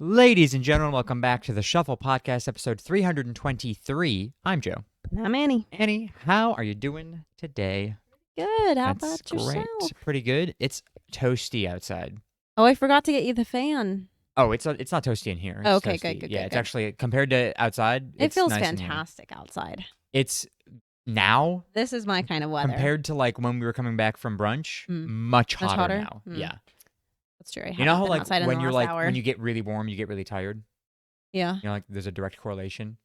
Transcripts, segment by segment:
Ladies and gentlemen, welcome back to the Shuffle Podcast, episode 323. I'm Joe. I'm Annie. Annie, how are you doing today? Good. How That's about yourself? great. Pretty good. It's toasty outside. Oh, I forgot to get you the fan. Oh, it's not toasty in here. Oh, It's okay, toasty. good. Yeah, it's actually, compared to outside, It it's feels nice in here. fantastic outside. It's now, This is my kind of weather. compared to like when we were coming back from brunch, much hotter now. Yeah. That's true. You know how like outside when in the you're last like, hour. when you get really warm, you get really tired? Yeah. You know, like there's a direct correlation.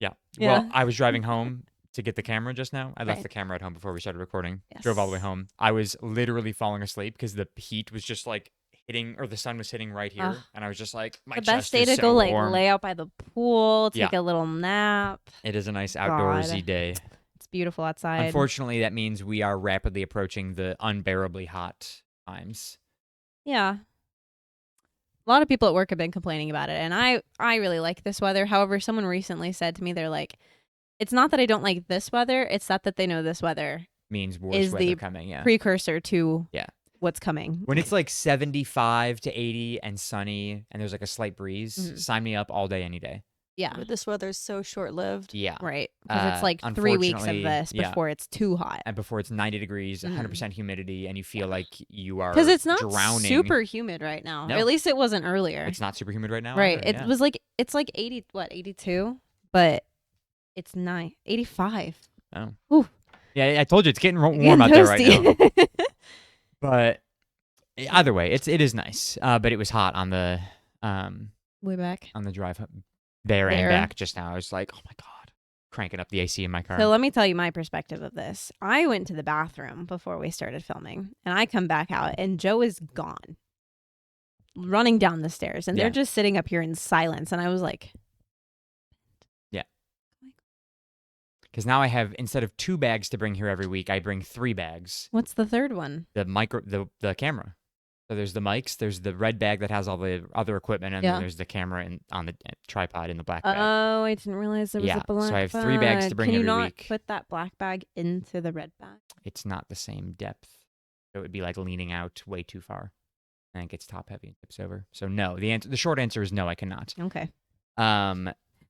Yeah. Yeah. Well, I was driving home to get the camera just now. I left Right. the camera at home before we started recording. Yes. Drove all the way home. I was literally falling asleep because the heat was just like hitting, or the sun was hitting right here. Ugh. And I was just like, my The chest best day is to so go like warm. lay out by the pool, take Yeah. a little nap. It is a nice outdoorsy God. day. It's beautiful outside. Unfortunately, that means we are rapidly approaching the unbearably hot times. Yeah. A lot of people at work have been complaining about it, and I really like this weather. However, someone recently said to me, they're like, it's not that I don't like this weather, it's that they know this weather Means worse is weather the coming, yeah. precursor to Yeah. what's coming. When it's like 75 to 80 and sunny and there's like a slight breeze, Mhm. sign me up all day, any day. Yeah, But this weather's so short-lived. Yeah. right. Because it's like 3 weeks of unfortunately, this yeah. before it's too hot. And before it's 90 degrees, Mhm. 100% humidity, and you feel like you are Because it's not drowning. super humid right now. No. At least it wasn't earlier. It's not super humid right now. right. either, It yeah. was like it's like 82, but it's 85. Oh. Ooh. Yeah, I told you it's getting warm Getting out there right now. toasty. But either way, it is nice. But it was hot on the Way back. drive there and There. back just now. I was like, oh my god, cranking up the AC in my car. So let me tell you my perspective of this. I went to the bathroom before we started filming, and I come back out, and Joe is gone, running down the stairs, and Yeah. they're just sitting up here in silence. And I was like, Because now I have, instead of 2 bags to bring here every week, I bring 3 bags. "What's the third one?" The camera. So there's the mics, there's the red bag that has all the other equipment, and Yeah. then there's the camera on the tripod in the black bag. Oh, I didn't realize there was Yeah, a black so I have 3 bags to bag. bring Can you every not week. put that black bag into the red bag? It's not the same depth. So it would be like leaning out way too far. And it gets top heavy and tips over. So no, the short answer is no, I cannot. Okay.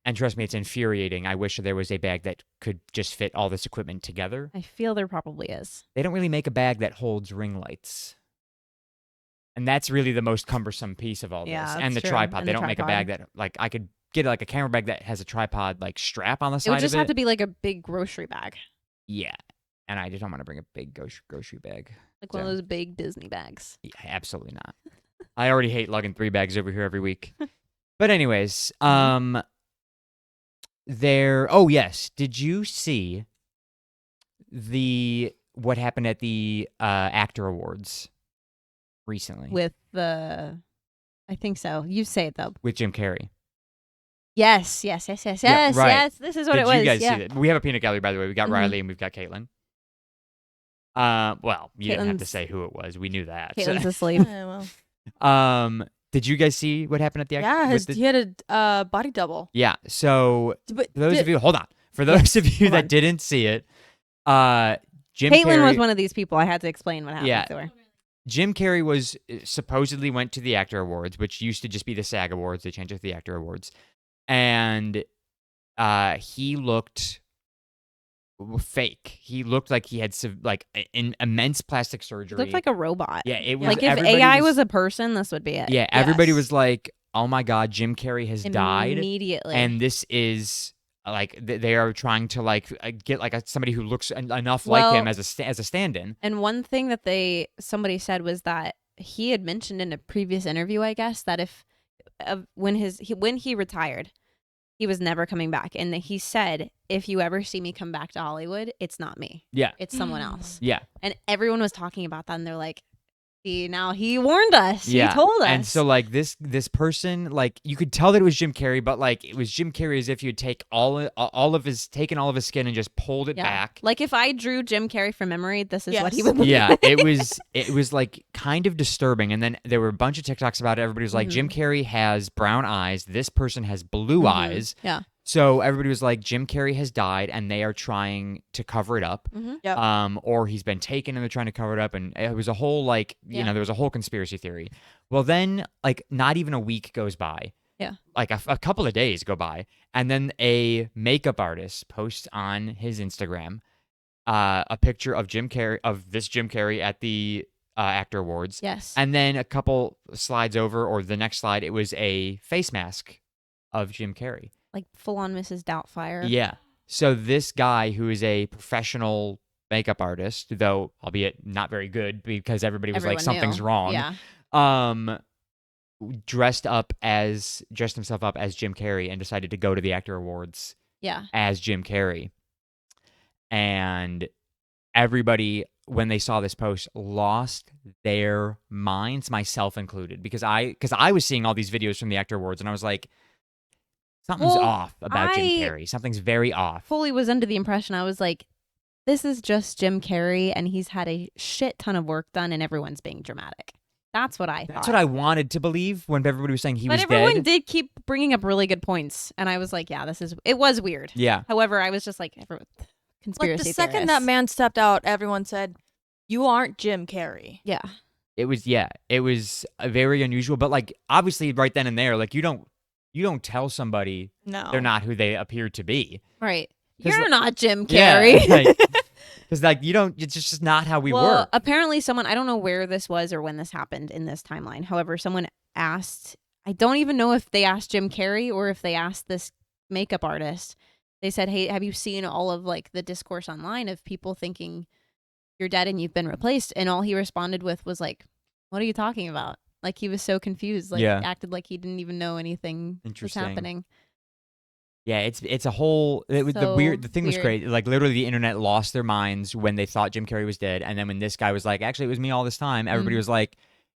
And trust me, it's infuriating. I wish there was a bag that could just fit all this equipment together. I feel there probably is. They don't really make a bag that holds ring lights. And that's really the most cumbersome piece of all this. Yeah, And the that's true. tripod. And They the don't make a tripod. bag that, like, I could get like a camera bag that has a tripod like strap on the It side would just of it. have to be like a big grocery bag, Yeah. And I just don't want to bring a big grocery bag. like one of So- those big Disney bags. Yeah, absolutely not. I already hate lugging 3 bags over here every week. But anyways, oh yes, did you see what happened at the actor awards recently With the, I think so. You say it though. with Jim Carrey? Yes. Yeah, Yes. right. This is what Did it was. you guys yeah. see that? We have a peanut gallery, by the way. We got Mhm. Riley and we've got Caitlin. Well, you didn't have to Caitlin's- say who it was. We knew that. Caitlin's asleep. Yeah, well. Did you guys see what happened at the Yeah, with the- he had a body double. Yeah, so But for those of you, hold on. For those of you Hold that on. didn't see it, Jim Caitlin Carrey, was one of these people. I had to explain what happened Yeah. to her. Jim Carrey was supposedly went to the Actor Awards, which used to just be the SAG Awards. They changed it to the Actor Awards, and he looked fake. He looked like he had immense plastic He surgery. looked like a robot. yeah, it was Like if everybody AI was a person, this would be it. yeah, everybody Yes. was like, "Oh my God, Jim Carrey has died." Immediately. And this is like they are trying to get like somebody who looks enough Well- like him as a stand-in. And one thing that somebody said was that he had mentioned in a previous interview, I guess, that if when he retired, he was never coming back, and that he said, "If you ever see me come back to Hollywood, it's not me, Yeah, it's someone else." yeah, And everyone was talking about that, and they're like, "See, now he warned us. yeah. He told us." And so like this person, like you could tell that it was Jim Carrey, but like it was Jim Carrey as if you'd taken all of his skin and just pulled it yeah. back. Like if I drew Jim Carrey from memory, this is what he Yes. would look Yeah, like. it was like kind of disturbing. And then there were a bunch of TikToks about it. Everybody was like, Mhm. Jim Carrey has brown eyes. This person has blue Mhm. eyes. Yeah. So everybody was like, Jim Carrey has died, and they are trying to cover it up. Mm-hmm. Yep. Or he's been taken and they're trying to cover it up, and it was a whole Yeah. there was a whole conspiracy theory. Well, then not even a week goes by. Yeah. Like a couple of days go by, and then a makeup artist posts on his Instagram a picture of Jim Carrey at the Actor Awards. Yes. And then a couple slides over, or the next slide, it was a face mask of Jim Carrey. Like full on Mrs. Doubtfire. Yeah. So this guy, who is a professional makeup artist, though albeit not very good because everybody was like, Everyone something's knew. wrong. Yeah. Dressed himself up as Jim Carrey and decided to go to the Actor Awards Yeah. as Jim Carrey. And everybody, when they saw this post, lost their minds, myself included, because I was seeing all these videos from the Actor Awards, and I was like, something's Well, off about Jim I- Carrey. Something's very off. Fully was under the impression, I was like, this is just Jim Carrey and he's had a shit ton of work done and everyone's being dramatic. That's what I thought. That's what I wanted to believe when everybody was saying he But was everyone dead. did keep bringing up really good points, and I was like, yeah, it was weird. Yeah. However, I was just like, conspiracy Like the second that theorists. man stepped out, everyone said, "You aren't Jim Carrey." Yeah. It was very unusual, but obviously right then and there, you don't tell somebody No. they're not who they appear to be. Right. 'Cause You're not Jim Yeah, Carrey. because you don't. It's just not how we well, work. apparently someone, I don't know where this was or when this happened in this timeline. However, someone asked, I don't even know if they asked Jim Carrey or if they asked this makeup artist. They said, hey, have you seen all of the discourse online of people thinking you're dead and you've been replaced? And all he responded with was like, what are you talking about? Like he was so confused, Yeah. acted like he didn't even know anything was Interesting. happening. Yeah, it's a whole the thing was weird. great. Literally the internet lost their minds when they thought Jim Carrey was dead, and then when this guy was like, actually it was me all this time, everybody was like,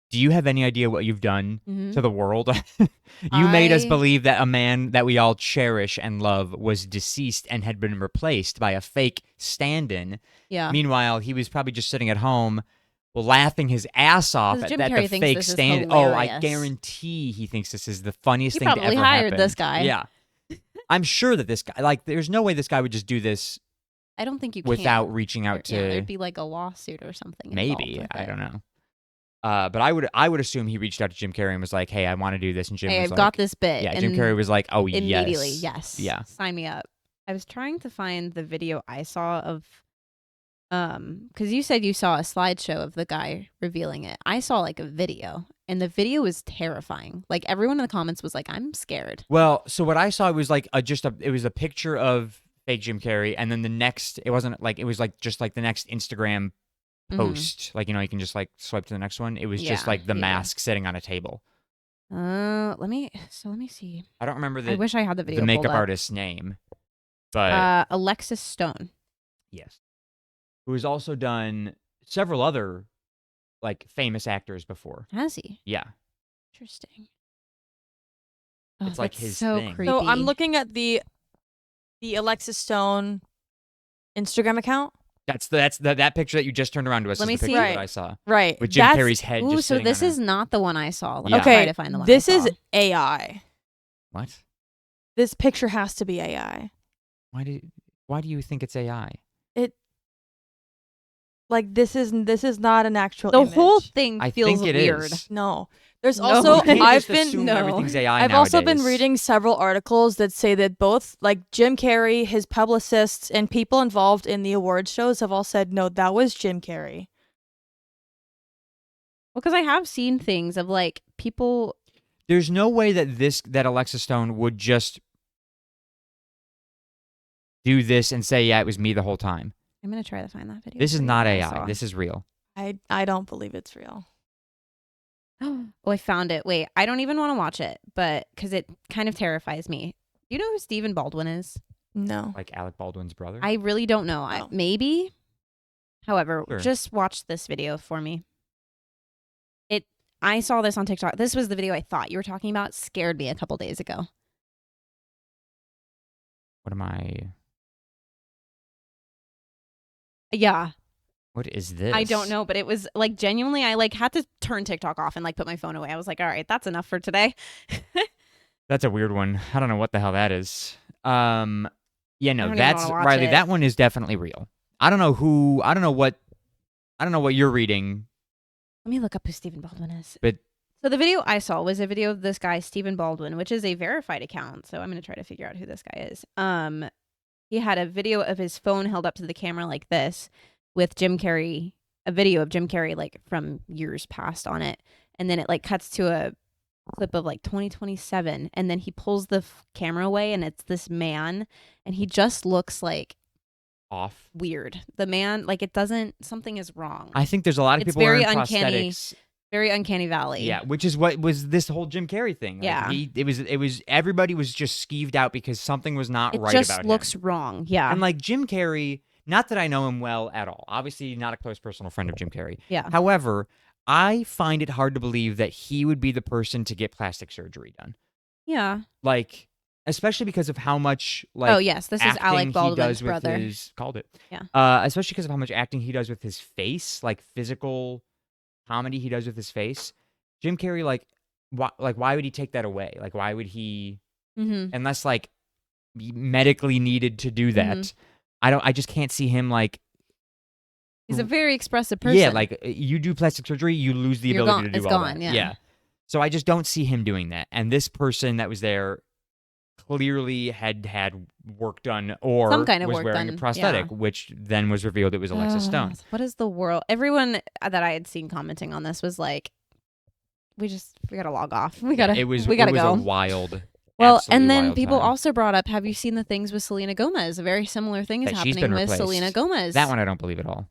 do you have any idea what you've done Mhm. to the world? You made us I- believe that a man that we all cherish and love was deceased and had been replaced by a fake stand-in. Yeah. Meanwhile, he was probably just sitting at home laughing his ass off 'Cause at Jim that Carrey the thinks fake this is stand. Oh, I hilarious. guarantee he thinks this is the funniest He thing to probably ever hired happen. this guy. Yeah. I'm sure that this guy, there's no way this guy would just do this I don't think you without can. reaching out Yeah, to there'd be a lawsuit or something. maybe. I don't know. But I would assume he reached out to Jim Carrey and was like, "Hey, I want to do this," and Jim Hey, was I've like, got this bit. "Yeah." Jim and Carrey was like, "Oh, immediately, yes, yes. yeah." Sign me up. I was trying to find the video I saw of, because you said you saw a slideshow of the guy revealing it. I saw a video, and the video was terrifying. Everyone in the comments was like, "I'm scared." Well, so what I saw was it was a picture of fake Jim Carrey, and then the next, it wasn't it was just the next Instagram Mhm. post, you can just swipe to the next one. It was just Yeah, the yeah. mask sitting on a table. Let me see. I don't remember I wish I had the video. the makeup pulled up. artist's name, but Alexis Stone. yes, who has also done several other famous actors before. Has he? Yeah, Interesting. Oh, It's that's his so thing. creepy. So I'm looking at the Alexis Stone Instagram account. that's that picture that you just turned around to us. Let is me the see. picture Right. that I saw Right. with Jim Carrey's head. Ooh, just so sitting this on is not the one I saw. Let Yeah. me try to find the one. This I is saw. AI. what? This picture has to be AI. Why do you think it's AI? This is not an actual The image. whole thing I feels think it weird. is. No. There's No. also You can't I've just been assume no. everything's AI I've also been nowadays. reading several articles that say that both Jim Carrey, his publicists, and people involved in the award shows have all said no, that was Jim Carrey. Well, because I have seen things of people. There's no way that Alexis Stone would just do this and say, "Yeah, it was me the whole time." I'm gonna try to find that video. This is for you not that I AI. saw. This is real. I don't believe it's real. Oh, I found it. Wait, I don't even want to watch it, but because it kind of terrifies me. Do you know who Stephen Baldwin is? No. Like Alec Baldwin's brother. I really don't know. No. Maybe. However, Sure. just watch this video for me. I saw this on TikTok. This was the video I thought you were talking about. It scared me a couple days ago. What am I? Yeah. What is this? I don't know, but it was genuinely, I had to turn TikTok off and put my phone away. I was like, all right, that's enough for today. That's a weird one. I don't know what the hell that is. Yeah, no, don't even that's wanna watch Riley. it. That one is definitely real. I don't know what you're reading, Let me look up who Stephen Baldwin is. but So the video I saw was a video of this guy, Stephen Baldwin, which is a verified account. So I'm going to try to figure out who this guy is. He had a video of his phone held up to the camera like this with Jim Carrey, a video of Jim Carrey like from years past on it. And then it like cuts to a clip of like 2027. And then he pulls the camera away and it's this man. And he just looks like off. weird. The man, like it doesn't, something is wrong. I think there's a lot of It's people wearing very uncanny. prosthetics. Very uncanny valley. Yeah, which is what was this whole Jim Carrey thing. Like, Yeah. it was everybody was just skeeved out because something was not It right just about looks him. wrong. Yeah. And like Jim Carrey, not that I know him well at all. Obviously, not a close personal friend of Jim Carrey. Yeah. However, I find it hard to believe that he would be the person to get plastic surgery done. Yeah. Like, especially because of how much like Oh yes, this is acting Alec he Baldwin's does brother. with his called it. Yeah. Especially because of how much acting he does with his face, like physical comedy he does with his face. Jim Carrey, like why would he take that away? Like, why would he, Mm-hmm. unless like he medically needed to do that? I just can't see him like. He's a very expressive person. Yeah, like you do plastic surgery, you lose the You're ability gone. to do It's all gone, that. yeah. So I just don't see him doing that. And this person that was there clearly had work done or Some kind of was work wearing done, a prosthetic, yeah. which then was revealed it was Alexis Stone. What is the world? Everyone that I had seen commenting on this was like, we gotta log off. We gotta it was go. a wild. Well, absolutely and then wild people time. also brought up, have you seen the things with Selena Gomez? A very similar thing is That she's happening been with Selena replaced. Gomez. That one I don't believe at all.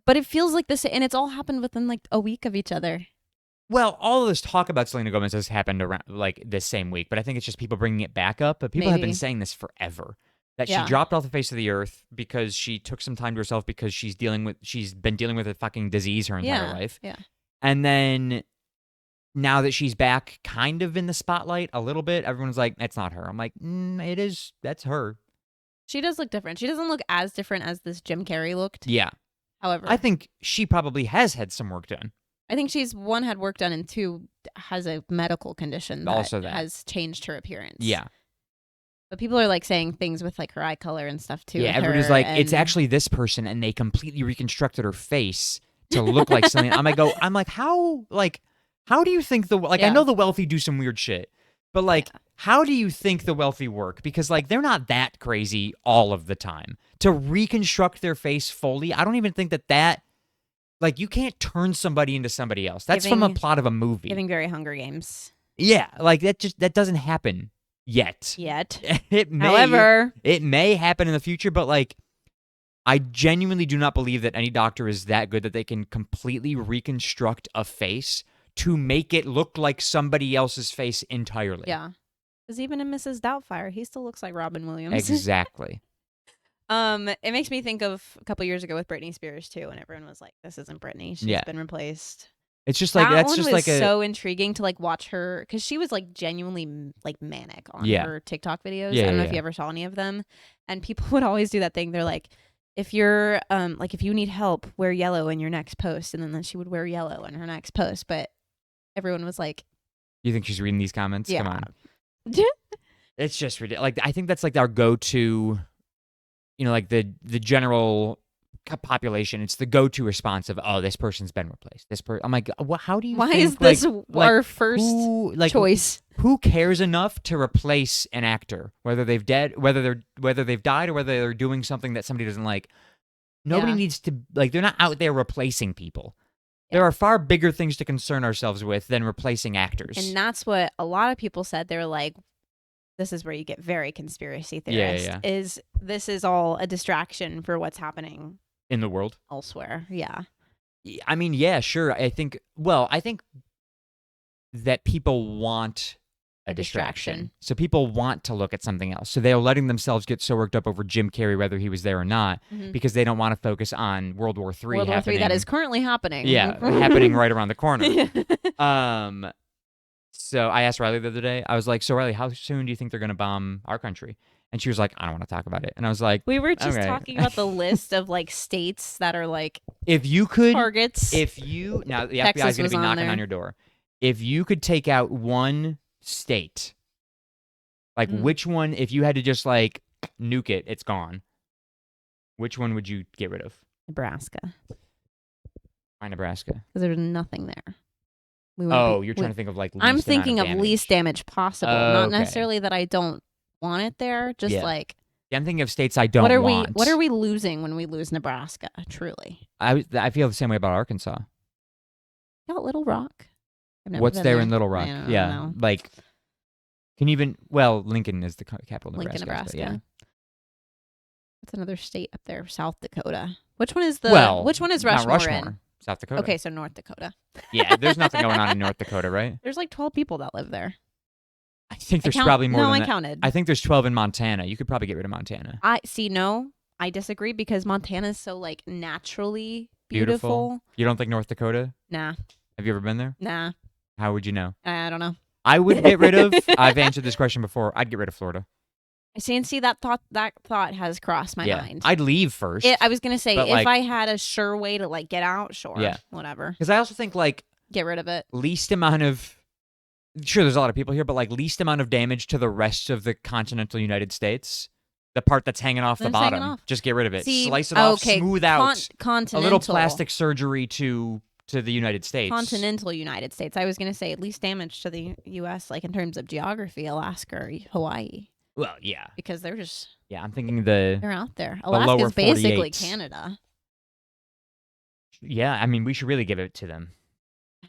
But it feels like this, and it's all happened within like a week of each other. Well, all of this talk about Selena Gomez has happened around like this same week, but I think it's just people bringing it back up. But people have been Maybe. saying this forever. That Yeah. she dropped off the face of the earth because she took some time to herself because she's been dealing with a fucking disease her entire life. Yeah. And then now that she's back kind of in the spotlight a little bit, everyone's like, it's not her. I'm like, it is. That's her. She does look different. She doesn't look as different as this Jim Carrey looked. Yeah. However, I think she probably has had some work done. I think she's one had work done and two has a medical condition that, Also that. has changed her appearance. Yeah. But people are like saying things with like her eye color and stuff too. Yeah, with everybody's her, like, it's and- actually this person, and they completely reconstructed her face to look like Selena. I'm like, how do you think I Yeah. know the wealthy do some weird shit, but like, how do you think the wealthy work? Because like, they're not that crazy all of the time. To reconstruct their face fully, I don't even think that like, you can't turn somebody into somebody else. That's from a plot of a movie. giving very Hunger Games. Yeah, like that doesn't happen yet. It may, However, it may happen in the future, but like, I genuinely do not believe that any doctor is that good that they can completely reconstruct a face to make it look like somebody else's face entirely. yeah. Because even in Mrs. Doubtfire, he still looks like Robin Williams. Exactly. It makes me think of a couple years ago with Britney Spears too, and everyone was like, "This isn't Britney. She's been replaced." It's just like that that's one just was like a so intriguing to like watch her because she was like genuinely like manic on Yeah. her TikTok videos. Yeah, I don't know yeah, if you yeah. ever saw any of them, and people would always do that thing. They're like, if you're like if you need help, wear yellow in your next post, and then she would wear yellow in her next post. But everyone was like, You think she's reading these comments? Yeah. Come on. It's just ridiculous. Like, I think that's like our go-to, like the general population. It's the go-to response of, oh, this person's been replaced. I'm like, how do you "Why think, is this like, our first choice?" Who cares enough to replace an actor, whether they've died or whether they're doing something that somebody doesn't like? Nobody Yeah. needs to, like, they're not out there replacing people. There are far bigger things to concern ourselves with than replacing actors. And that's what a lot of people said. They were like, this is where you get very conspiracy Yeah, theorist. yeah. Is this is all a distraction for what's happening in the world. elsewhere? Yeah. I mean, yeah, sure. I think that people want a distraction. So people want to look at something else. So they're letting themselves get so worked up over Jim Carrey, whether he was there or not, Mhm. because they don't want to focus on World War III World War happening. III that is currently happening. Yeah, happening right around the corner. So I asked Riley the other day, I was like, so Riley, how soon do you think they're going to bomb our country? And she was like, I don't want to talk about it. And I was like, We were just Okay. talking about the list of like states that are like if you could, targets. now the Texas FBI is going was to be on knocking there. on your door. If you could take out one state Like, Mm. which one, if you had to just like nuke it, it's gone. Which one would you get rid of? Nebraska, Why Nebraska? because there's nothing there. We wouldn't Oh, be- you're we- trying to think of like least I'm amount thinking of damage. least damage possible, not Okay. necessarily that I don't want it there. Just Yeah. like Yeah, I'm thinking of states I don't what are want. we losing when we lose Nebraska? Truly, I feel the same way about Arkansas. got Little Rock. I've never What's been there in Little Rock? I don't Yeah, know. like can you even? Well, Lincoln is the capital of Lincoln, Nebraska. Nebraska. Yeah. What's another state up there? South Dakota. Which one is Which one is Mount Rushmore, in? South Dakota. Okay, so North Dakota. Yeah, there's nothing going on in North Dakota, right? There's like 12 people that live there. I think there's I count- probably more no, than I that. counted. I think there's 12 in Montana. You could probably get rid of Montana. I see. No, I disagree because Montana is so like naturally beautiful. You don't think North Dakota? Nah, Have you ever been there? nah. How would you know? I don't know. I would get rid of. I've answered this question before. I'd get rid of Florida. See, that thought has crossed my mind. I'd leave first. I was gonna say but, if like- I had a sure way to like get out, sure. Yeah. Whatever. Because I also think like Get rid of it. least amount of. Sure, there's a lot of people here, but like least amount of damage to the rest of the continental United States. The part that's hanging off the That's hanging bottom, off. just get rid of it. See, Slice it off, okay, smooth out. A continental. little plastic surgery to the United States. Continental United States. I was gonna say least damage to the U.S. like in terms of geography, Alaska or Hawaii, Well, yeah, because they're just yeah. I'm thinking the they're out there. lower Alaska's basically 48. Canada. yeah. I mean, we should really give it to them.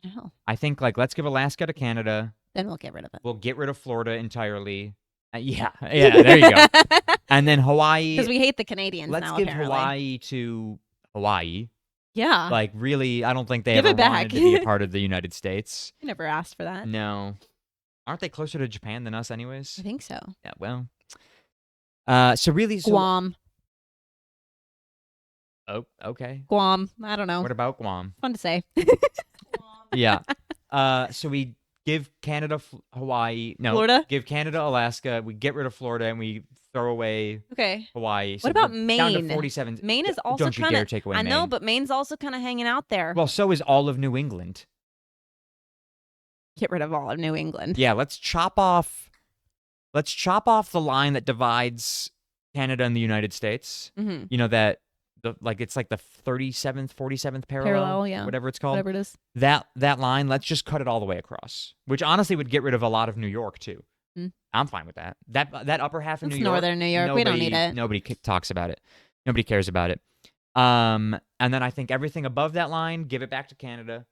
I know. I think like let's give Alaska to Canada. Then we'll get rid of it. We'll get rid of Florida entirely. Yeah. There you go. And then Hawaii. Because we hate the Canadians Let's now. give apparently. Hawaii to Hawaii. Yeah. Like really, I don't think they Give ever it back. wanted to be a part of the United States. I never asked for that. No. Aren't they closer to Japan than us, I anyways? think so. Yeah. Well. So really, Guam. Oh, okay. Guam. I don't know. What about Guam? Fun to say. Yeah. So we give Canada Hawaii. No. Florida? Give Canada Alaska. We get rid of Florida and we throw away Okay. Hawaii. What about we're down to Maine? 47. Maine is also Don't you kind dare of. take away I know, Maine. but Maine's also kind of hanging out there. Well, so is all of New England. Get rid of all of New England. Yeah, let's chop off the line that divides Canada and the United States. Mm-hmm. You know that it's like the 37th, 47th parallel, yeah. whatever it's called. Whatever it is. That line, let's just cut it all the way across. Which honestly would get rid of a lot of New York too. Mm. I'm fine with that. That upper half of It's New York, northern New York. We don't need it. Nobody talks about it. Nobody cares about it. And then I think everything above that line, give it back to Canada.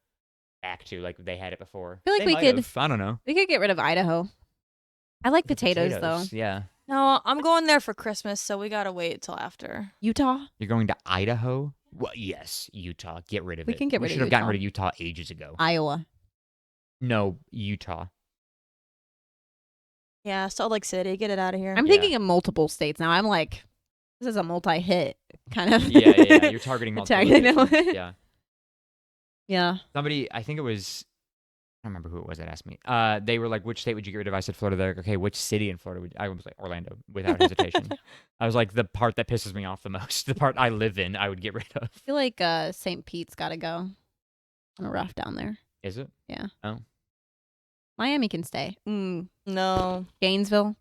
Back to like they had it before. I feel like They we might could- have. I don't know. We could get rid of Idaho. I like potatoes, though. Yeah. No, I'm going there for Christmas, so we gotta wait till after. Utah. You're going to Idaho? Well, yes, Utah. Get rid of it. We can get rid of should have gotten Utah. rid of Utah ages ago. Iowa. No, Utah. Yeah, Salt Lake City, get it out of here. I'm Yeah. thinking of multiple states now. I'm like, this is a multi-hit kind of. Yeah. You're targeting multiple Attack, I know. locations. Yeah. Yeah. Somebody, I think it was, I don't remember who it was that asked me. They were like, which state would you get rid of? I said Florida. They're like, okay, which city in Florida would I was like, Orlando, without hesitation. I was like, the part that pisses me off the most, the part I live in, I would get rid of. I feel like St. Pete's got to go. Kind of rough down there. Is it? Yeah. Oh. Miami can stay. No. Gainesville.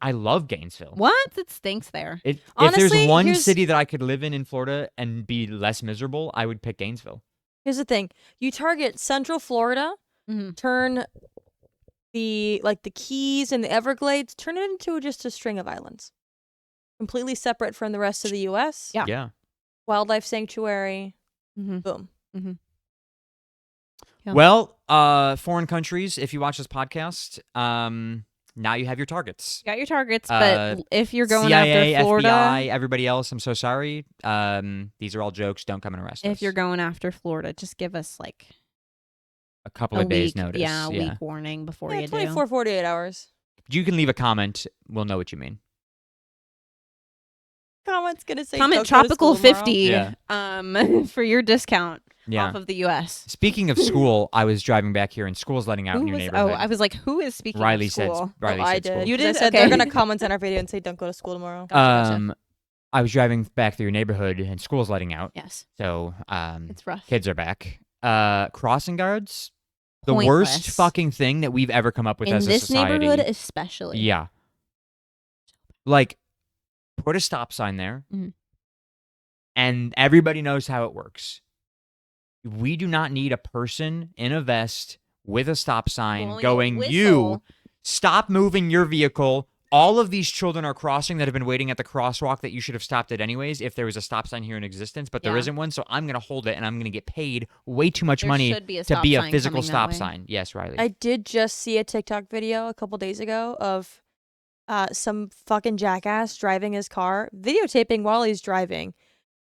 I love Gainesville. What? It stinks there. If Honestly, there's one here's- city that I could live in Florida and be less miserable, I would pick Gainesville. Here's the thing. You target Central Florida, Mhm. turn the Keys and the Everglades, turn it into just a string of islands. Completely separate from the rest of the US. Yeah. Yeah. Wildlife sanctuary. Mm-hmm. Boom. Yeah. Well, foreign countries, if you watch this podcast, now you have your targets. Got your targets, but if you're going CIA, after Florida, FBI, everybody else, I'm so sorry. These are all jokes. Don't come and arrest us. if you're going after Florida, just give us like a couple a of days week, notice. yeah, a week warning before Yeah, you 24, 48 hours. You can leave a comment. We'll know what you mean. Comment's gonna say Comment don't go to tropical school tomorrow. 50 Yeah. for your discount Yeah. off of the US. Speaking of school, I was driving back here and school's letting out in your neighborhood. I was like, who is speaking Riley of said. school? Riley Oh, I said did. school. You 'Cause I did? said Okay. they're gonna comment on our video and say don't go to school tomorrow. Gotcha. I was driving back through your neighborhood and school's letting out. Yes, So it's rough. kids are back. Crossing guards, The worst pointless. fucking thing that we've ever come up with in as a this society. neighborhood especially. Yeah. Like, put a stop sign there, Mhm. and everybody knows how it works. We do not need a person in a vest with a stop sign Blowing a going, whistle. you, stop moving your vehicle. All of these children are crossing that have been waiting at the crosswalk that you should have stopped at anyways if there was a stop sign here in existence, but there Yeah. isn't one, so I'm going to hold it, and I'm going to get paid way too much There money should be a to stop be a sign physical coming that stop way. sign. Yes, Riley. I did just see a TikTok video a couple days ago of some fucking jackass driving his car, videotaping while he's driving,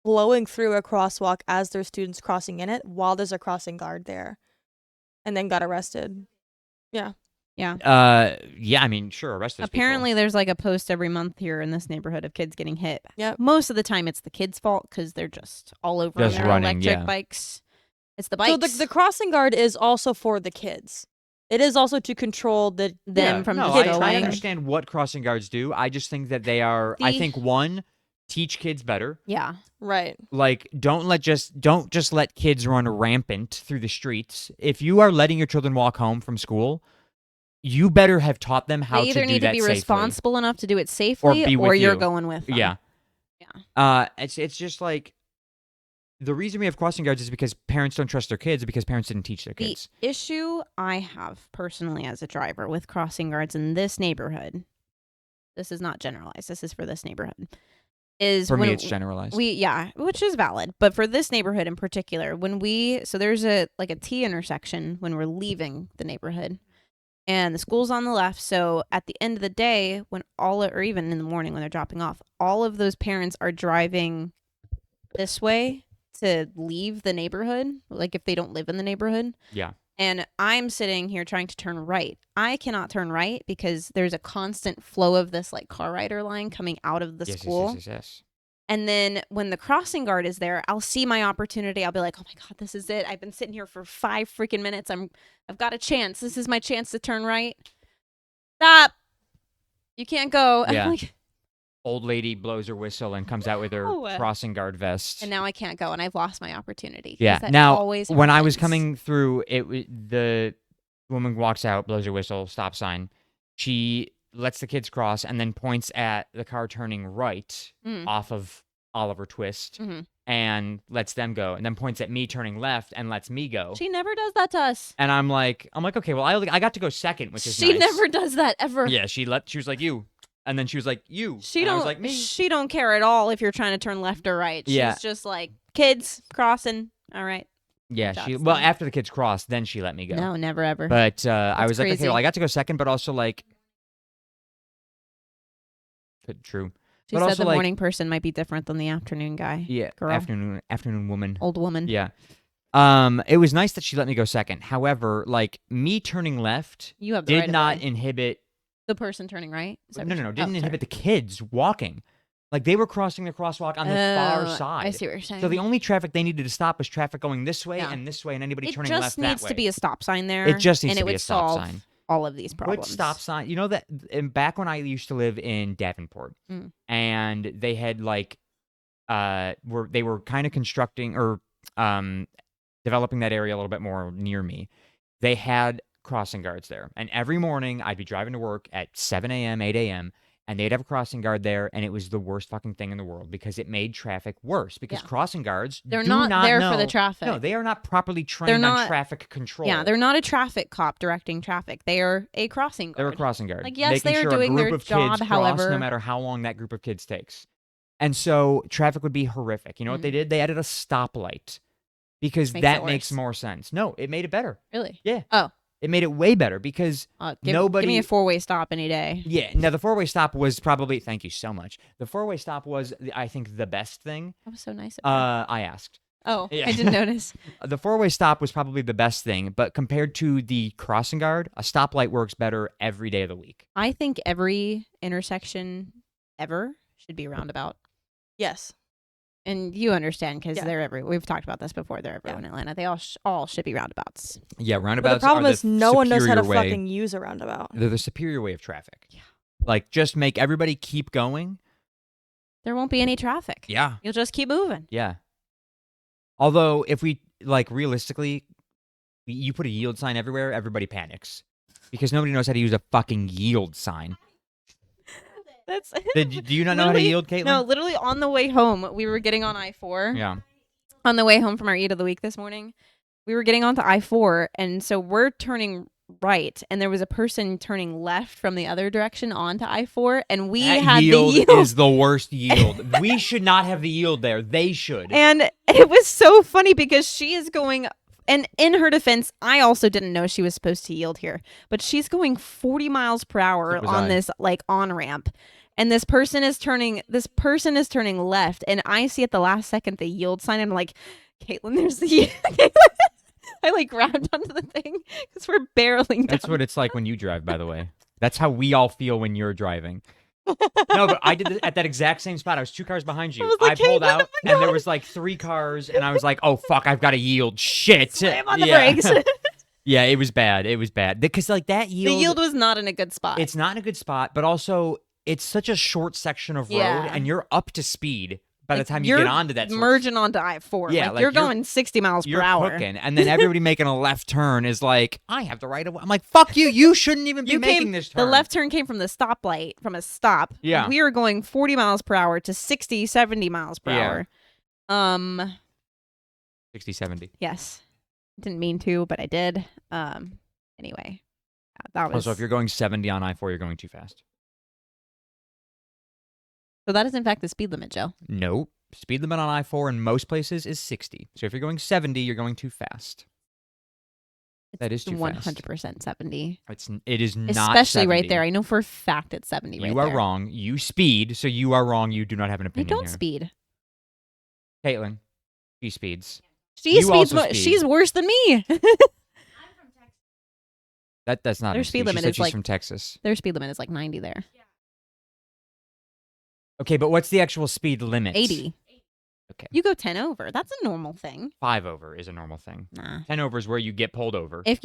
blowing through a crosswalk as there's students crossing in it while there's a crossing guard there, and then got arrested. Yeah. Yeah, I mean, sure, arrest those people. Apparently, there's like a post every month here in this neighborhood of kids getting hit. Yep. Most of the time, it's the kids' fault because they're just all over Just on their running, electric yeah. bikes. It's the bikes. So the crossing guard is also for the kids. It is also to control them Yeah, from no, just I going. understand what crossing guards do. I just think that they are, I The- think, one, teach kids better. Yeah. Right. Like, don't just let kids run rampant through the streets. If you are letting your children walk home from school, you better have taught them how They either to do need that to be safely. responsible enough to do it safely, be or with you're you. going with them. Yeah. Yeah. It's just like, the reason we have crossing guards is because parents don't trust their kids because parents didn't teach their The kids. issue I have personally as a driver with crossing guards in this neighborhood, this is not generalized, this is for this neighborhood, is For when me, it's generalized. which is valid, but for this neighborhood in particular, so there's a T intersection when we're leaving the neighborhood, and the school's on the left. So at the end of the day, or even in the morning when they're dropping off, all of those parents are driving this way to leave the neighborhood, like if they don't live in the neighborhood. Yeah. And I'm sitting here trying to turn right. I cannot turn right because there's a constant flow of this like car rider line coming out of the school. Yes. And then when the crossing guard is there, I'll see my opportunity. I'll be like, oh my God, this is it. I've been sitting here for 5 freaking minutes. I've got a chance. This is my chance to turn right. Stop. You can't go. And I'm Yeah. like, Old lady blows her whistle and comes out with her No. crossing guard vest. and now I can't go, and I've lost my opportunity. 'Cause Yeah. that Now, always when I was happens. coming through, the woman walks out, blows her whistle, stop sign. She lets the kids cross and then points at the car turning right Mm. off of Oliver Twist Mhm. and lets them go, and then points at me turning left and lets me go. She never does that to us. And I'm like, okay, well, I got to go second, which is She nice. never does that ever. Yeah, she was like, you. And then she was like, you. She and don't I was like, me. She don't care at all if you're trying to turn left or right. Yeah. She's just like, kids crossing. All right. Yeah, That's well, done. after the kids crossed, then she let me go. No, never ever. But I was like, okay, crazy. well, I got to go second, but also like, true. She but said also, the like- morning person might be different than the afternoon guy. Yeah, Girl. afternoon woman. Old woman. Yeah. It was nice that she let me go second. However, like me turning left You have the did right of not way. inhibit. The person turning right? Is that No, what you- didn't oh, inhibit the kids walking. Like they were crossing the crosswalk on the far sorry. side. I see what you're saying. So the only traffic they needed to stop was traffic going this way Yeah. and this way, and anybody it turning just left needs that way. to be a stop sign there. It just needs and to it be would a stop solve sign. all of these problems. Put stop sign. You know that back when I used to live in Davenport, and they had like, they were kind of constructing or developing that area a little bit more near me. They had crossing guards there, and every morning I'd be driving to work at 7 a.m., 8 a.m., and they'd have a crossing guard there, and it was the worst fucking thing in the world because it made traffic worse. Because Yeah. crossing guards They're do not there for know- the traffic. No, they are not properly trained They're on not- traffic control. Yeah, they're not a traffic cop directing traffic. They are a crossing guard. They're a crossing guard. Like, yes, making they are sure doing a group their of job, kids however- cross no matter how long that group of kids takes. And so traffic would be horrific. You know what they did? They added a stoplight because Makes that it makes worse. more sense. No, it made it better. Really? Yeah. Oh. It made it way better because Give nobody. me a 4-way stop any day. Yeah. Now the 4-way stop was probably. Thank you so much. The 4-way stop was, I think, the best thing. That was so nice of you. I asked. Oh, yeah. I didn't notice. The 4-way stop was probably the best thing, but compared to the crossing guard, a stoplight works better every day of the week. I think every intersection ever should be a roundabout. Yes. And you understand because Yeah. they're everywhere. We've talked about this before. They're everywhere in Atlanta. They all should be roundabouts. Yeah, But roundabouts. the problem are is no one knows how to superior way. fucking use a roundabout. They're the superior way of traffic. Yeah. Like, just make everybody keep going. There won't be any traffic. Yeah. You'll just keep moving. Yeah. Although, if we, like, realistically, You put a yield sign everywhere, everybody panics because nobody knows how to use a fucking yield sign. That's. Do you not know how to yield, Caitlin? No, literally on the way home, we were getting on I-4. Yeah. On the way home from our Eat of the Week this morning, we were getting onto I-4, and so we're turning right, and there was a person turning left from the other direction onto I-4, and we That had yield the yield. is the worst yield. We should not have the yield there. They should. And it was so funny because she is going, and in her defense, I also didn't know she was supposed to yield here, but she's going 40 miles per hour on this like on ramp. And this person is turning left, and I see at the last second the yield sign, and I'm like, Caitlin, there's the yield. I like grabbed onto the thing because we're barreling down. That's what it's like when you drive, by the way. That's how we all feel when you're driving. No, but I did this at that exact same spot. I was 2 cars behind you. I pulled Caitlin, out, oh my and there God. was like 3 cars, and I was like, oh, fuck, I've got to yield. Shit. Slam on the Yeah. brakes. Yeah, it was bad. It was bad. Because like that yield. The yield was not in a good spot. It's not in a good spot, but also it's such a short section of road, Yeah. and you're up to speed by the Like, time you you're get onto that. merging onto I-4. Yeah, like, like, you're you're- going 60 miles You're per hour. cooking, and then everybody making a left turn is like, I have the right of way. I'm like, fuck you. You shouldn't even be making this turn. The left turn came from the stoplight, from a stop. Yeah. We were going 40 miles per hour to 60, 70 miles per Yeah. hour. 60, 70. Yes. Didn't mean to, but I did. Anyway, that was. Also, if you're going 70 on I-4, you're going too fast. So that is in fact the speed limit, Joe. Nope. Speed limit on I-4 in most places is 60. So if you're going 70, you're going too fast. That is too fast. 100% 70. It is not Especially 70. right there. I know for a fact it's 70 right You there. are wrong. You speed, so you are wrong. You do not have an I opinion don't here. speed. Caitlin, she speeds. She You speeds. also speed. She's worse than me. That's not Their an speed excuse. limit She said is she's like- from Texas. Their speed limit is like 90 there. Okay, but what's the actual speed limit? 80. Okay. You go 10 over. That's a normal thing. 5 over is a normal thing. Nah. 10 over is where you get pulled over. If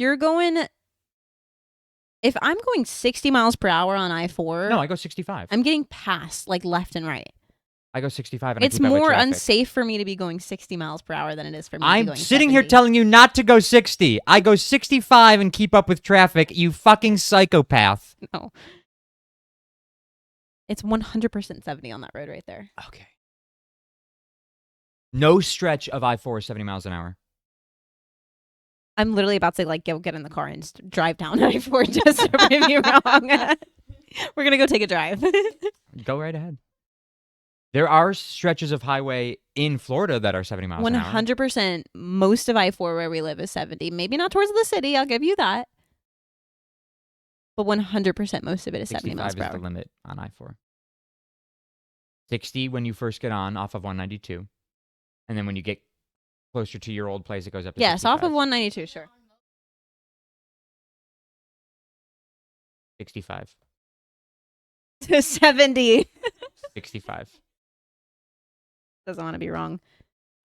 I'm going 60 miles per hour on I-4, No, I go 65. I'm getting passed like left and right. I go 65 and It's I keep up with more traffic. unsafe for me to be going 60 miles per hour than it is for me to be I'm going sitting here 70. telling you not to go 60. I go 65 and keep up with traffic, you fucking psychopath. No. It's 100% 70 on that road right there. Okay. No stretch of I-4 is 70 miles an hour. I'm literally about to like go get in the car and drive down I-4 just to prove you wrong. We're going to go take a drive. Go right ahead. There are stretches of highway in Florida that are 70 miles an hour. 100%. Most of I-4 where we live is 70. Maybe not towards the city. I'll give you that. But 100% most of it is 70 miles 65 per is the hour. limit on I-4. 60 when you first get on off of 192. And then when you get closer to your old place, it goes up to Yes, 65. off of 192, sure. 65. To 70. 65. Doesn't want to be wrong.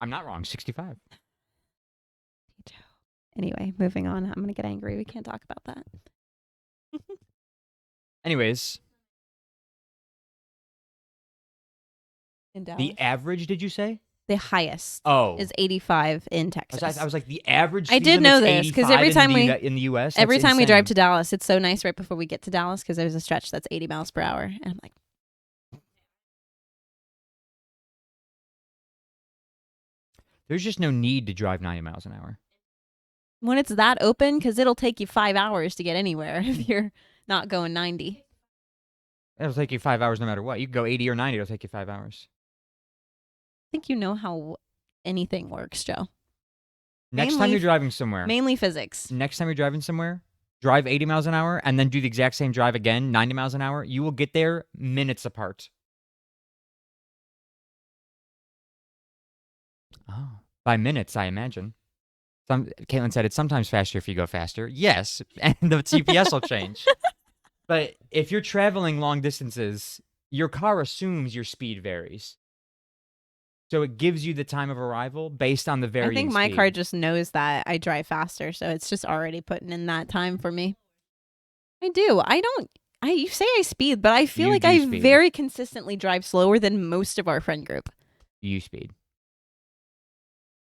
I'm not wrong. 65. Anyway, moving on. I'm going to get angry. We can't talk about that. Anyways, In Dallas. the average, did you say? The highest Oh. is 85 in Texas. I was like, the average I speed did know limit's this, 'cause 85 every time in the U.S. Every That's time we drive insane. to Dallas, it's so nice right before we get to Dallas because there's a stretch that's 80 miles per hour. And I'm like, There's just no need to drive 90 miles an hour. when it's that open, because it'll take you 5 hours to get anywhere if you're not going 90. It'll take you 5 hours no matter what. You can go 80 or 90. It'll take you 5 hours. I think you know how anything works, Joe. Next time Mainly- you're driving somewhere, Mainly physics. next time you're driving somewhere, drive 80 miles an hour and then do the exact same drive again, 90 miles an hour. You will get there minutes apart. Oh, by minutes, I imagine. Caitlin said it's sometimes faster if you go faster. Yes, and the GPS will change. But if you're traveling long distances, your car assumes your speed varies. So it gives you the time of arrival based on the varying I think my speed. car just knows that I drive faster, so it's just already putting in that time for me. I do. You say I speed, but I feel You like do I speed. very consistently drive slower than most of our friend group. You speed.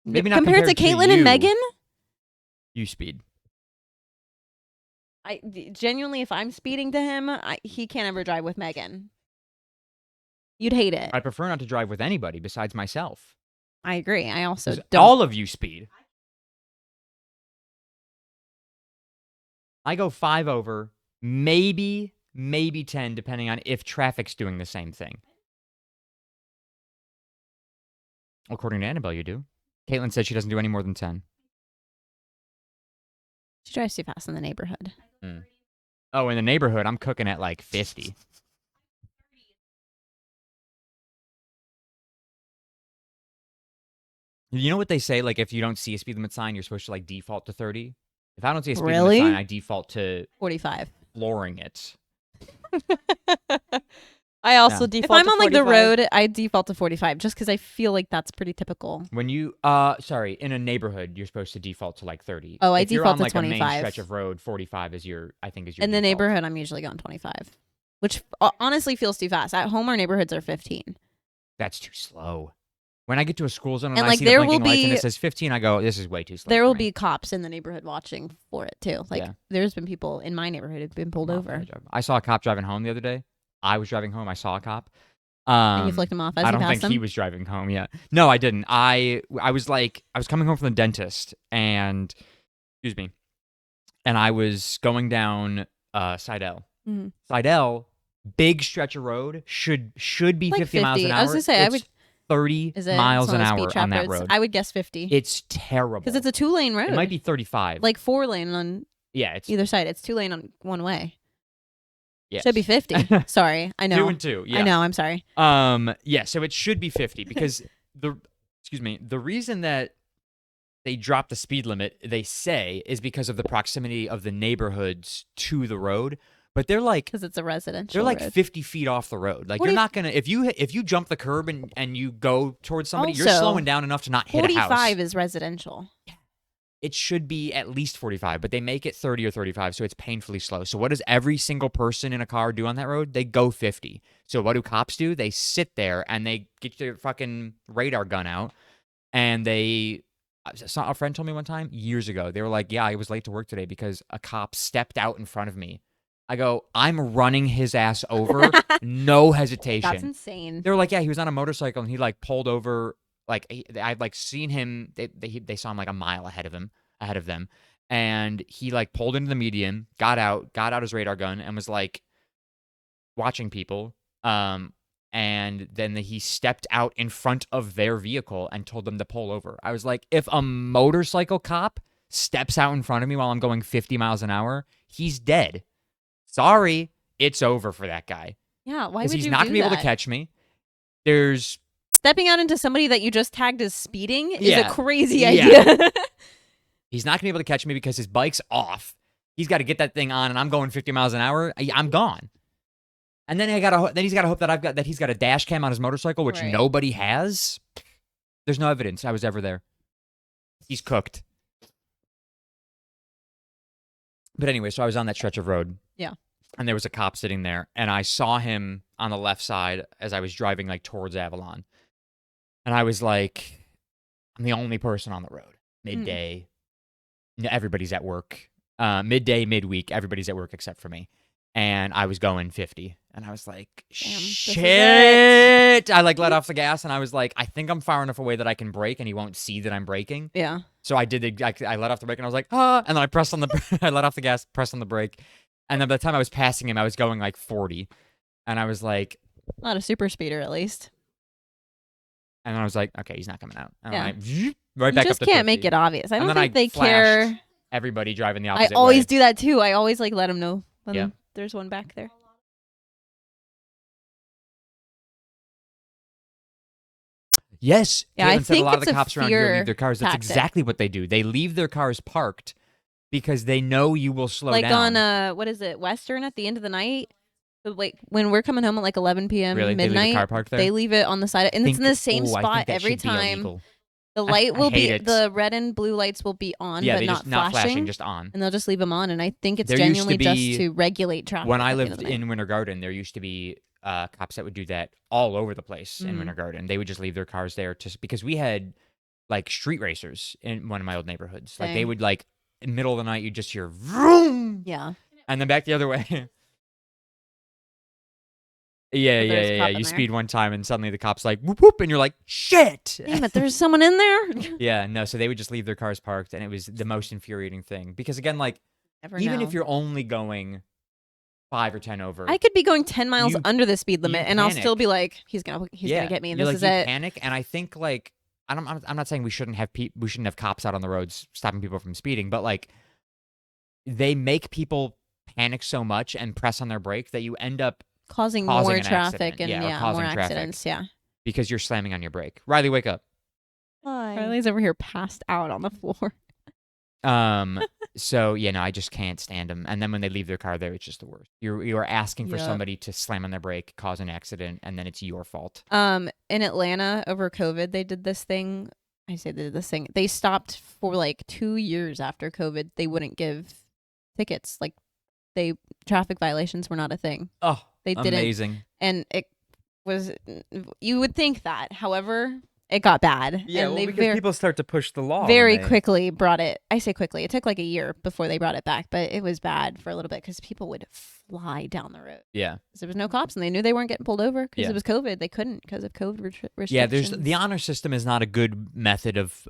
Maybe not compared to compared to Caitlin and you. Megan. You speed. Genuinely, if I'm speeding to him, he can't ever drive with Megan. You'd hate it. I prefer not to drive with anybody besides myself. I agree. I also 'Cause don't. all of you speed. I go 5 over, maybe 10, depending on if traffic's doing the same thing. According to Annabelle, you do. Caitlin said she doesn't do any more than 10. She drives too fast in the neighborhood. Oh, in the neighborhood, I'm cooking at like 50. You know what they say? Like, if you don't see a speed limit sign, you're supposed to like default to 30. If I don't see a speed limit Really? sign, I default to 45. flooring it. I also Yeah. default If I'm to on like the 45. road, I default to 45 just because I feel like that's pretty typical. When you, sorry, in a neighborhood, you're supposed to default to like 30. Oh, I if you're default on to like a main 25. stretch of road, 45 is your, I think is your In the default. neighborhood, I'm usually going 25, which honestly feels too fast. At home, our neighborhoods are 15. That's too slow. When I get to a school zone and, And, I like, see the there will blinking lights and be- it says 15, I go, this is way too slow. There for will me. be cops in the neighborhood watching for it too. Like Yeah. there's been people in my neighborhood who've been pulled Not over, my job. I saw a cop driving home the other day. I was driving home. I saw a cop. and you flicked him off as I you don't passed think him. he was driving home. Yeah. No, I didn't. I was coming home from the dentist and, excuse me, and I was going down Seidel. Mhm. Seidel, big stretch of road, should be Like 50 miles an 50. hour. I was gonna say, I It's would- 30 Is it miles It's one an of those hour speed on that trappers? road. I would guess 50 It's terrible. because it's a 2-lane road. It might be 35. like 4-lane on yeah, it's either side. It's 2-lane on one way. yes. Should be 50. Sorry, I know. 2 and 2. Yeah. I know. I'm sorry. Yeah, so it should be 50 because the reason that they dropped the speed limit, they say, is because of the proximity of the neighborhoods to the road. But they're like Because it's a residential. they're like road. 50 feet off the road. Like What you're do you- not gonna if you jump the curb and you go towards somebody, you're Also, slowing down enough to not hit a house. 45 is residential. It should be at least 45, but they make it 30 or 35, so it's painfully slow. So what does every single person in a car do on that road? They go 50. So what do cops do? They sit there and they get their fucking radar gun out, and a friend told me one time years ago, they were like, yeah, I was late to work today because a cop stepped out in front of me. I go, I'm running his ass over, no hesitation. That's insane. They were like, yeah, he was on a motorcycle and he like pulled over. Like I'd like seen him. They saw him like a mile ahead of them, and he like pulled into the median, got out his radar gun, and was like watching people. And then he stepped out in front of their vehicle and told them to pull over. I was like, if a motorcycle cop steps out in front of me while I'm going 50 miles an hour, he's dead. Sorry, it's over for that guy. Yeah, why would Because you he's do not gonna be able to that? catch me. There's Stepping out into somebody that you just tagged as speeding is Yeah. a crazy Yeah. idea. He's not gonna be able to catch me because his bike's off. He's got to get that thing on, and I'm going 50 miles an hour. I'm gone. And then he's got to hope that he's got a dash cam on his motorcycle, which Right. nobody has. There's no evidence I was ever there. He's cooked. But anyway, so I was on that stretch of road. Yeah. And there was a cop sitting there, and I saw him on the left side as I was driving like towards Avalon. And I was like, I'm the only person on the road. Midday. Everybody's at work. Midday, midweek, everybody's at work except for me. And I was going 50. And I was like, Damn, this is shit. I like let off the gas, and I was like, I think I'm far enough away that I can brake and he won't see that I'm braking. Yeah. So I did. I let off the brake, and I was like, ah. And then I pressed on the. I let off the gas, pressed on the brake, and then by the time I was passing him, I was going like 40, and I was like, Not a super speeder, at least. and then I was like, okay, he's not coming out. And Yeah. I right You back just up to can't 50. make it obvious. I And don't then think I they flashed care. Everybody driving the I opposite always way. do that too. I always like let them know when Yeah. there's one back there. Yes. Yeah, I Caitlin said a think lot of it's the a cops around here fear leave their cars. That's tactic. exactly what they do. They leave their cars parked because they know you will slow Like down. on what is it, Western at the end of the night? So, like when we're coming home at like 11 p.m. Really? They leave midnight, the car parked there? they leave it on the side, and it's in the same I think spot that every should be time. illegal. The light I will be hate it. the red and blue lights will be on, Yeah, but they not just not flashing, flashing, just on. and they'll just leave them on. And I think it's There used to genuinely be- just to regulate traffic. When I at the end of lived the night. in Winter Garden, there used to be cops that would do that all over the place in Mhm. Winter Garden. They would just leave their cars there because we had like street racers in one of my old neighborhoods. Like they Dang. would like middle of the night, you just hear vroom, Yeah. and then back the other way. Yeah. But there's a cop You in there. speed one time, and suddenly the cop's like, whoop, whoop, and you're like, shit. Damn it, there's someone in there. Yeah, no, so they would just leave their cars parked, and it was the most infuriating thing. Because, again, like, Never even know. if you're only going 5 or 10 over, I could be going 10 miles You- under the speed limit, and I'll still panic. be like, he's gonna get me. you're This like, is you it. panic, and I think, like, I'm not saying we shouldn't have cops out on the roads stopping people from speeding, but, like, they make people panic so much and press on their brake that you end up Causing causing more an traffic accident. and Yeah, or causing more traffic. accidents. Yeah. because you're slamming on your brake. Riley, wake up. Hi. Riley's over here passed out on the floor. So yeah, no, I just can't stand them. And then when they leave their car there, it's just the worst. You are asking for Yep. somebody to slam on their brake, cause an accident, and then it's your fault. In Atlanta over COVID, they did this thing. I say they did this thing. They stopped for like 2 years after COVID. They wouldn't give tickets. Like traffic violations were not a thing. Oh, They didn't. amazing. And it was, you would think that. However, it got bad. Yeah, and well, they because people start to push the law. very when they- quickly brought it. I say quickly. It took like a year before they brought it back, but it was bad for a little bit because people would fly down the road. Yeah. 'Cause there was no cops and they knew they weren't getting pulled over because Yeah. it was COVID. They couldn't because of COVID restrictions. Yeah, there's the honor system is not a good method of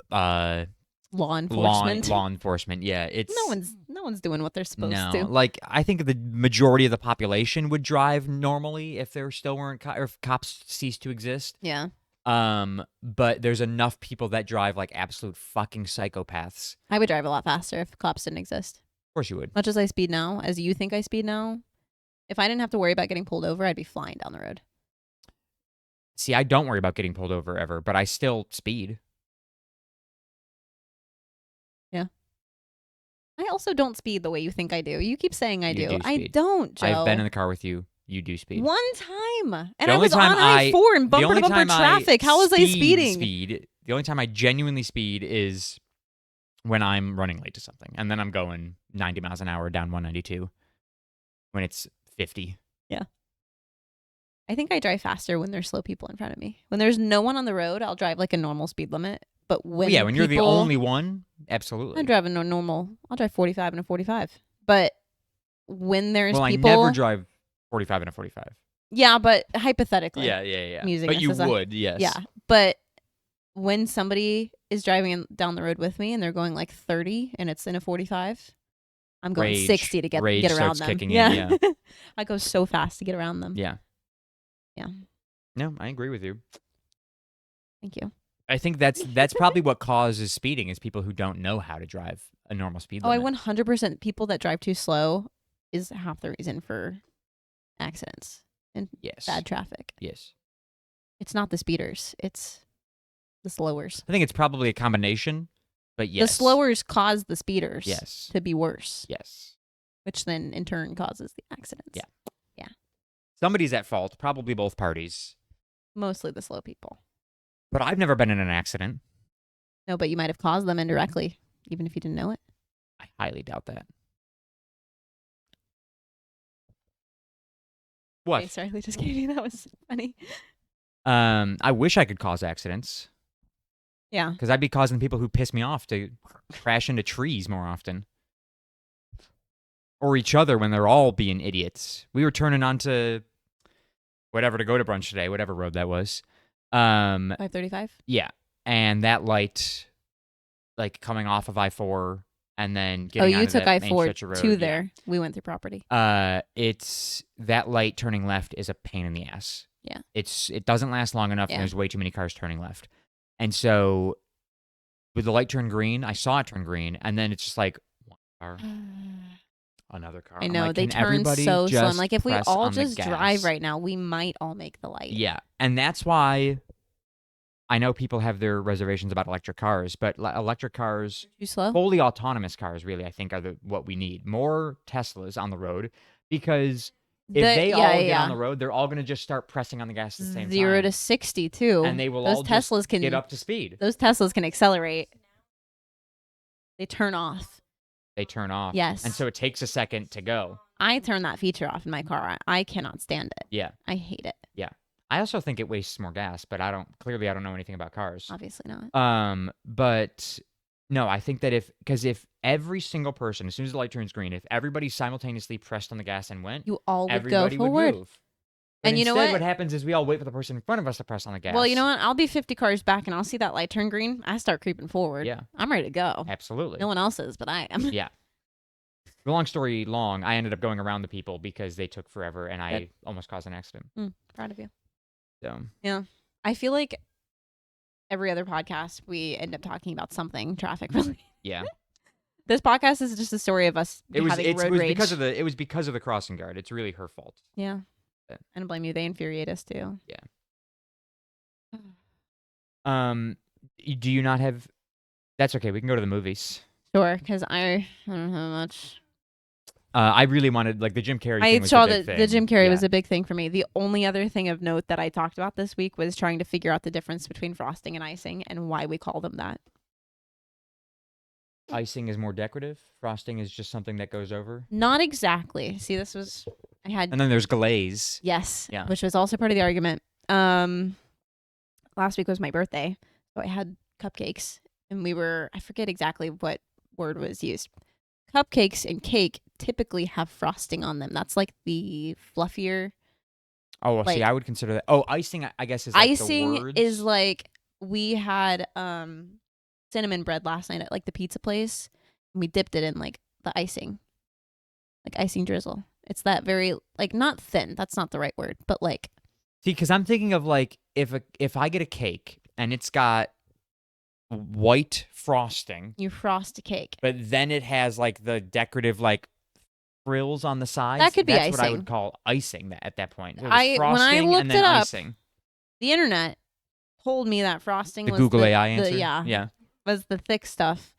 law enforcement. law enforcement. Yeah, it's No one's doing what they're supposed no. to. Like I think the majority of the population would drive normally if there still weren't or if cops ceased to exist. Yeah. But there's enough people that drive like absolute fucking psychopaths. I would drive a lot faster if cops didn't exist. Of course you would. Much as I speed now, as you think I speed now, if I didn't have to worry about getting pulled over, I'd be flying down the road. See, I don't worry about getting pulled over ever, but I still speed. I also don't speed the way you think I do. You keep saying I You do. do I speed. don't, Joe. I've been in the car with you. You do speed. One time. And The I only was time on I-4 and the bumper only to bumper time traffic. How was I speeding? The only time I genuinely speed is when I'm running late to something, and then I'm going 90 miles an hour down 192 when it's 50. I think I drive faster when there's slow people in front of me. When there's no one on the road, I'll drive like a normal speed limit. But when when you're the people- only one, absolutely. I drive a normal. I'll drive 45 and a 45. But when there's well, people, I never drive 45 and a 45. yeah, but hypothetically, Yeah. Using But this you as a- would, yes. yeah. But when somebody is driving down the road with me and they're going like 30 and it's in a 45, I'm going Rage- 60 to get rage around starts them. kicking in, I go so fast to get around them. Yeah. Yeah. No, I agree with you. Thank you. I think that's probably what causes speeding is people who don't know how to drive a normal speed Oh, I limit. 100% people that drive too slow is half the reason for accidents and Yes. bad traffic. Yes. It's not the speeders. It's the slowers. I think it's probably a combination, but yes. The slowers cause the speeders Yes. to be worse, Yes. which then in turn causes the accidents. Yeah. Somebody's at fault, probably both parties. Mostly the slow people. But I've never been in an accident. No, but you might have caused them indirectly, even if you didn't know it. I highly doubt that. What? Okay, sorry, Lee just gave you. That was funny. I wish I could cause accidents Yeah. because I'd be causing people who piss me off to crash into trees more often. Or each other when they're all being idiots. We were turning onto whatever to go to brunch today, whatever road that was. 535? Yeah. And that light, like coming off of I-4 and then Oh, getting you onto took that main I-4 stretch of road, to yeah. there. We went through property. It's that light turning left is a pain in the ass. Yeah. It doesn't last long enough, Yeah. and there's way too many cars turning left. And so, with the light turn green, I saw it turn green, and then it's just like one car, another car. I I'm know, like, they can turn everybody so slow. I'm just like, if we press all on the just gas? drive right now, we might all make the light. Yeah, and that's why I know people have their reservations about electric cars, but electric cars, Too slow? fully autonomous cars, really, I think are what we need. More Teslas on the road, because if they all get on the road, they're all going to just start pressing on the gas at the same time. 0 to 60 too. And they will those all Teslas just can get up to speed. Those Teslas can accelerate. They turn off. They turn off. Yes. And so it takes a second to go. I turn that feature off in my car. I cannot stand it. Yeah. I hate it. I also think it wastes more gas, but I don't know anything about cars. Obviously not. But No, I think that if every single person, as soon as the light turns green, if everybody simultaneously pressed on the gas and went, You all would go everybody would forward. move. But And you know instead, what? happens is we all wait for the person in front of us to press on the gas. Well, you know what? I'll be 50 cars back and I'll see that light turn green. I start creeping forward. Yeah. I'm ready to go. Absolutely. No one else is, but I am. Yeah. The long story long, I ended up going around the people because they took forever and I almost caused an accident. Proud of you. So Yeah. I feel like every other podcast, we end up talking about something traffic related. yeah. This podcast is just a story of us having road rage. It was because of the crossing guard. It's really her fault. Yeah. Yeah. I don't blame you. They infuriate us too. Do you not have? That's okay. We can go to the movies. Sure, because I don't have much. I really wanted the Jim Carrey. I thing was saw a big that thing. the Jim Carrey was Yeah. a big thing for me. The only other thing of note that I talked about this week was trying to figure out the difference between frosting and icing and why we call them that. Icing is more decorative. Frosting is just something that goes over. Not exactly. See, I had And then there's glaze. yes, Yeah. which was also part of the argument. Last week was my birthday, so I had cupcakes, and I forget exactly what word was used. Cupcakes and cake typically have frosting on them. That's like the fluffier. Oh, well, see, I would consider that. Oh, icing, I guess, is like Icing the words. is like we had cinnamon bread last night at like the pizza place, and we dipped it in like the icing, like icing drizzle. It's that very not thin. That's not the right word, but like. See, because I'm thinking of if I get a cake and it's got white frosting, You frost a cake. but then it has the decorative frills on the sides. That could be That's what I icing. would call icing at that point. It was When I frosting looked and then it up, icing. The internet told me that frosting The was Google the, AI answer. yeah, was the thick stuff.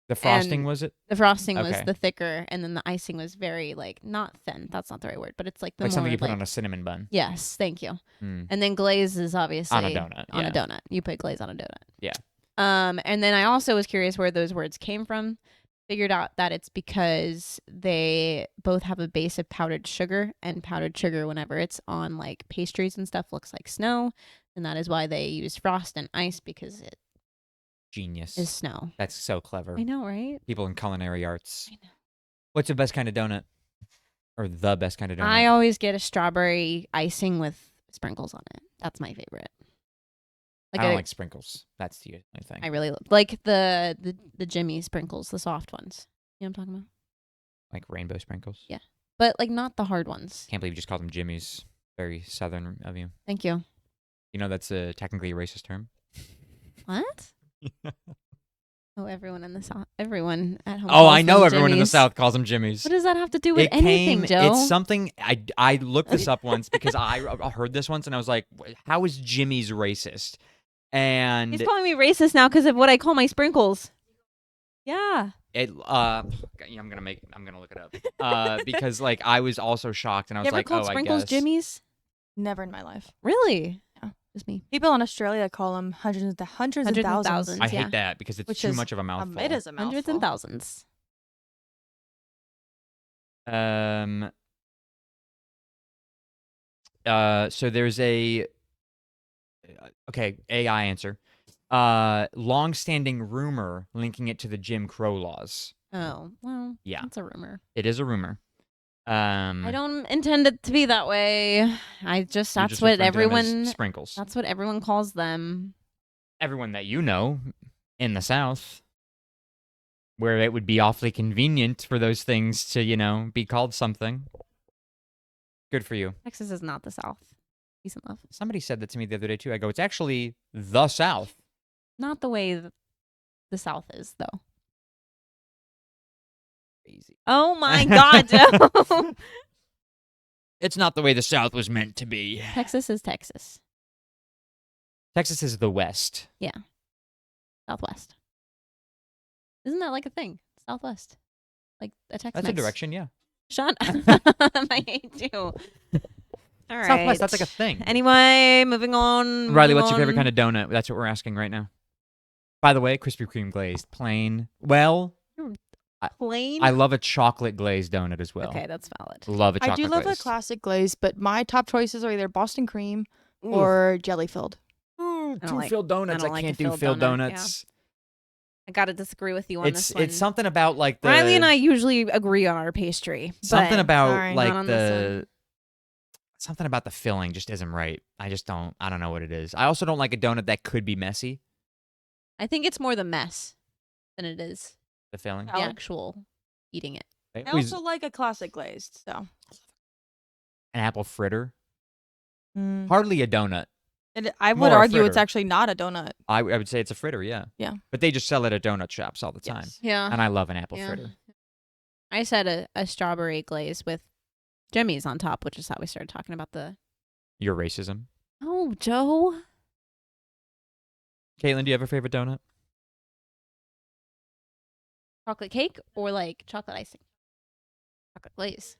The frosting And was it? The frosting was Okay. the thicker, and then the icing was very not thin. That's not the right word, but it's like the Like something more, you put on a cinnamon bun. Yes, thank you. Mm. And then glaze is obviously On a donut. On yeah. a donut. You put glaze on a donut. Yeah. And then I also was curious where those words came from. Figured out that it's because they both have a base of powdered sugar, and powdered sugar, whenever it's on pastries and stuff, looks like snow, and that is why they use frost and ice, because it Genius. is snow. That's so clever. I know, right? People in culinary arts. I know. What's the best kind of donut? Or the best kind of donut? I always get a strawberry icing with sprinkles on it. That's my favorite. I don't like sprinkles. That's the only thing. I really like the Jimmy sprinkles, the soft ones. You know what I'm talking about? Like rainbow sprinkles? Yeah. But not the hard ones. Can't believe you just called them Jimmy's. Very southern of you. Thank you. You know that's technically a racist term? What? Oh, everyone in the South. Everyone at home. Oh, calls I know them everyone in the Jimmys. South calls them Jimmy's. What does that have to do with anything, Joe? It's something, I looked this up once because I heard this once and I was like, how is Jimmy's racist? And He's calling me racist now because of what I call my sprinkles. Yeah. I'm gonna look it up. Because I was also shocked and I You was ever like, called oh, sprinkles I guess. Jimmy's? Never in my life. Really? Yeah. Just me. People in Australia call them hundreds and Hundreds and thousands. thousands. I yeah. hate that because it's Which too is much of a mouthful. It is a mouthful. Hundreds and thousands. So there's a AI answer. Long-standing rumor linking it to the Jim Crow laws. Oh, well, Yeah. that's a rumor. It is a rumor. I don't intend it to be that way. You're that's just what referring to them as everyone sprinkles. that's what everyone calls them. Everyone that you know in the South, where it would be awfully convenient for those things to, be called something. Good for you. Texas is not the South. Peace and love. Somebody said that to me the other day too. I go, it's actually the South. Not the way the South is, though. Crazy. Oh my God, Joe. It's not the way the South was meant to be. Texas is Texas. Texas is the West. Southwest. Isn't that like a thing? Southwest. Like a Tex-Mex. That's a direction, yeah. Shut up. I hate you. All right. Southwest, that's like a thing. Anyway, moving on. Riley, what's your favorite kind of donut? That's what we're asking right now. By the way, Krispy Kreme glazed. Plain. Well, plain? I love a chocolate glazed donut as well. Okay, that's valid. Love a I chocolate do love glazed. a classic glaze, but my top choices are either Boston cream or jelly filled. Ooh, I don't two like- filled donuts. I I, don't like can't a do filled filled donut, yeah. donuts. I gotta disagree with you on this one. It's something about like the Riley and I usually agree on our pastry. something but about sorry, like not on this the something about the filling just isn't right. I don't know what it is. I also don't like a donut that could be messy. I think it's more the mess than it is The filling. the Valid. actual eating it. They I always- also like a classic glazed, so. an apple fritter. Mm. Hardly a donut. And I would More a argue it's fritter. actually not a donut. I would say it's a fritter, yeah. Yeah. But they just sell it at donut shops all the time. Yes. Yeah. And I love an apple Yeah. fritter. I said a strawberry glaze with jimmies on top, which is how we started talking about the. Your racism. Oh, Joe. Caitlin, do you have a favorite donut? Chocolate cake or like chocolate icing? Chocolate glaze.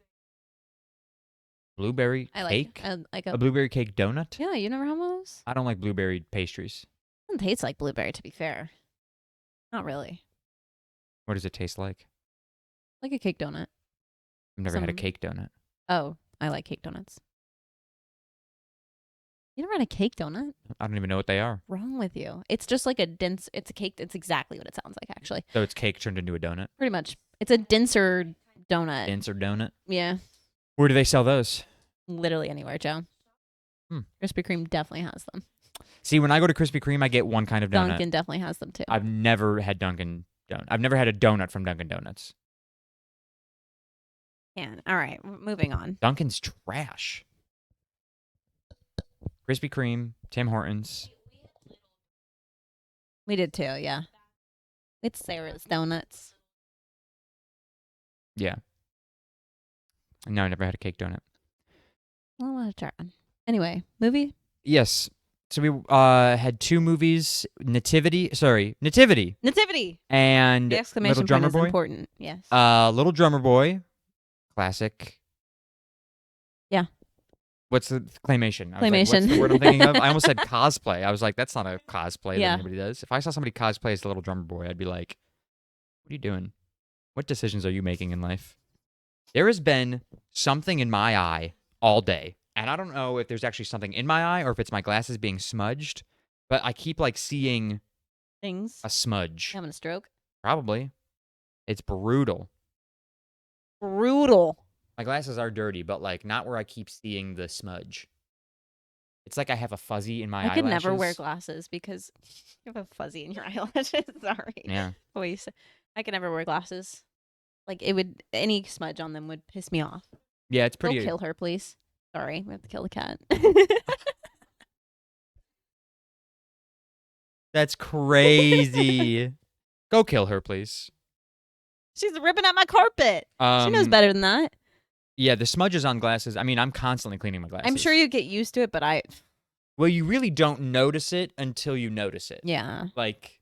Blueberry I cake? like A blueberry cake donut? Yeah, you never had one of those? I don't like blueberry pastries. It doesn't taste like blueberry, to be fair. Not really. What does it taste like? Like a cake donut. I've never had a Some- cake donut. Oh, I like cake donuts. You never had a cake donut? I don't even know what they are. Wrong with you. It's just like a dense, it's a cake. It's exactly what it sounds like, actually. So it's cake turned into a donut? Pretty much. It's a denser donut. Denser donut? Yeah. Where do they sell those? Literally anywhere, Joe. Hmm. Krispy Kreme definitely has them. See, when I go to Krispy Kreme, I get one kind of donut. Dunkin' definitely has them too. I've never had Dunkin' Donut. I've never had a donut from Dunkin' Donuts. And all right, moving on. Dunkin's trash. Krispy Kreme, Tim Hortons. We did too, yeah. It's Sarah's Donuts. Yeah. No, I never had a cake donut. Well, I want to try one. Anyway, movie? Yes. So we had two movies, Nativity Nativity. and The exclamation Little Drummer point is Boy. important. Yes. Little Drummer Boy, classic. Yeah. What's the claymation? I was like, what's Claymation. the word I'm thinking of? I almost said cosplay. I was like, that's not a cosplay Yeah. that anybody does. If I saw somebody cosplay as the Little Drummer Boy, I'd be like, what are you doing? What decisions are you making in life? There has been something in my eye all day. And I don't know if there's actually something in my eye or if it's my glasses being smudged, but I keep like seeing Things. a smudge. Having a stroke. Probably. It's brutal. Brutal. My glasses are dirty, but like not where I keep seeing the smudge. It's like I have a fuzzy in my I could eyelashes. never wear glasses because you have a fuzzy in your eyelashes. Sorry. Yeah. Voice. I could never wear glasses. Like it would, any smudge on them would piss me off. Yeah, it's Go pretty. kill her, please. Sorry, we have to kill the cat. That's crazy. Go kill her, please. She's ripping at my carpet. She knows better than that. Yeah, the smudges on glasses. I mean, I'm constantly cleaning my glasses. I'm sure you get used to it, but Well, you really don't notice it until you notice it. yeah. Like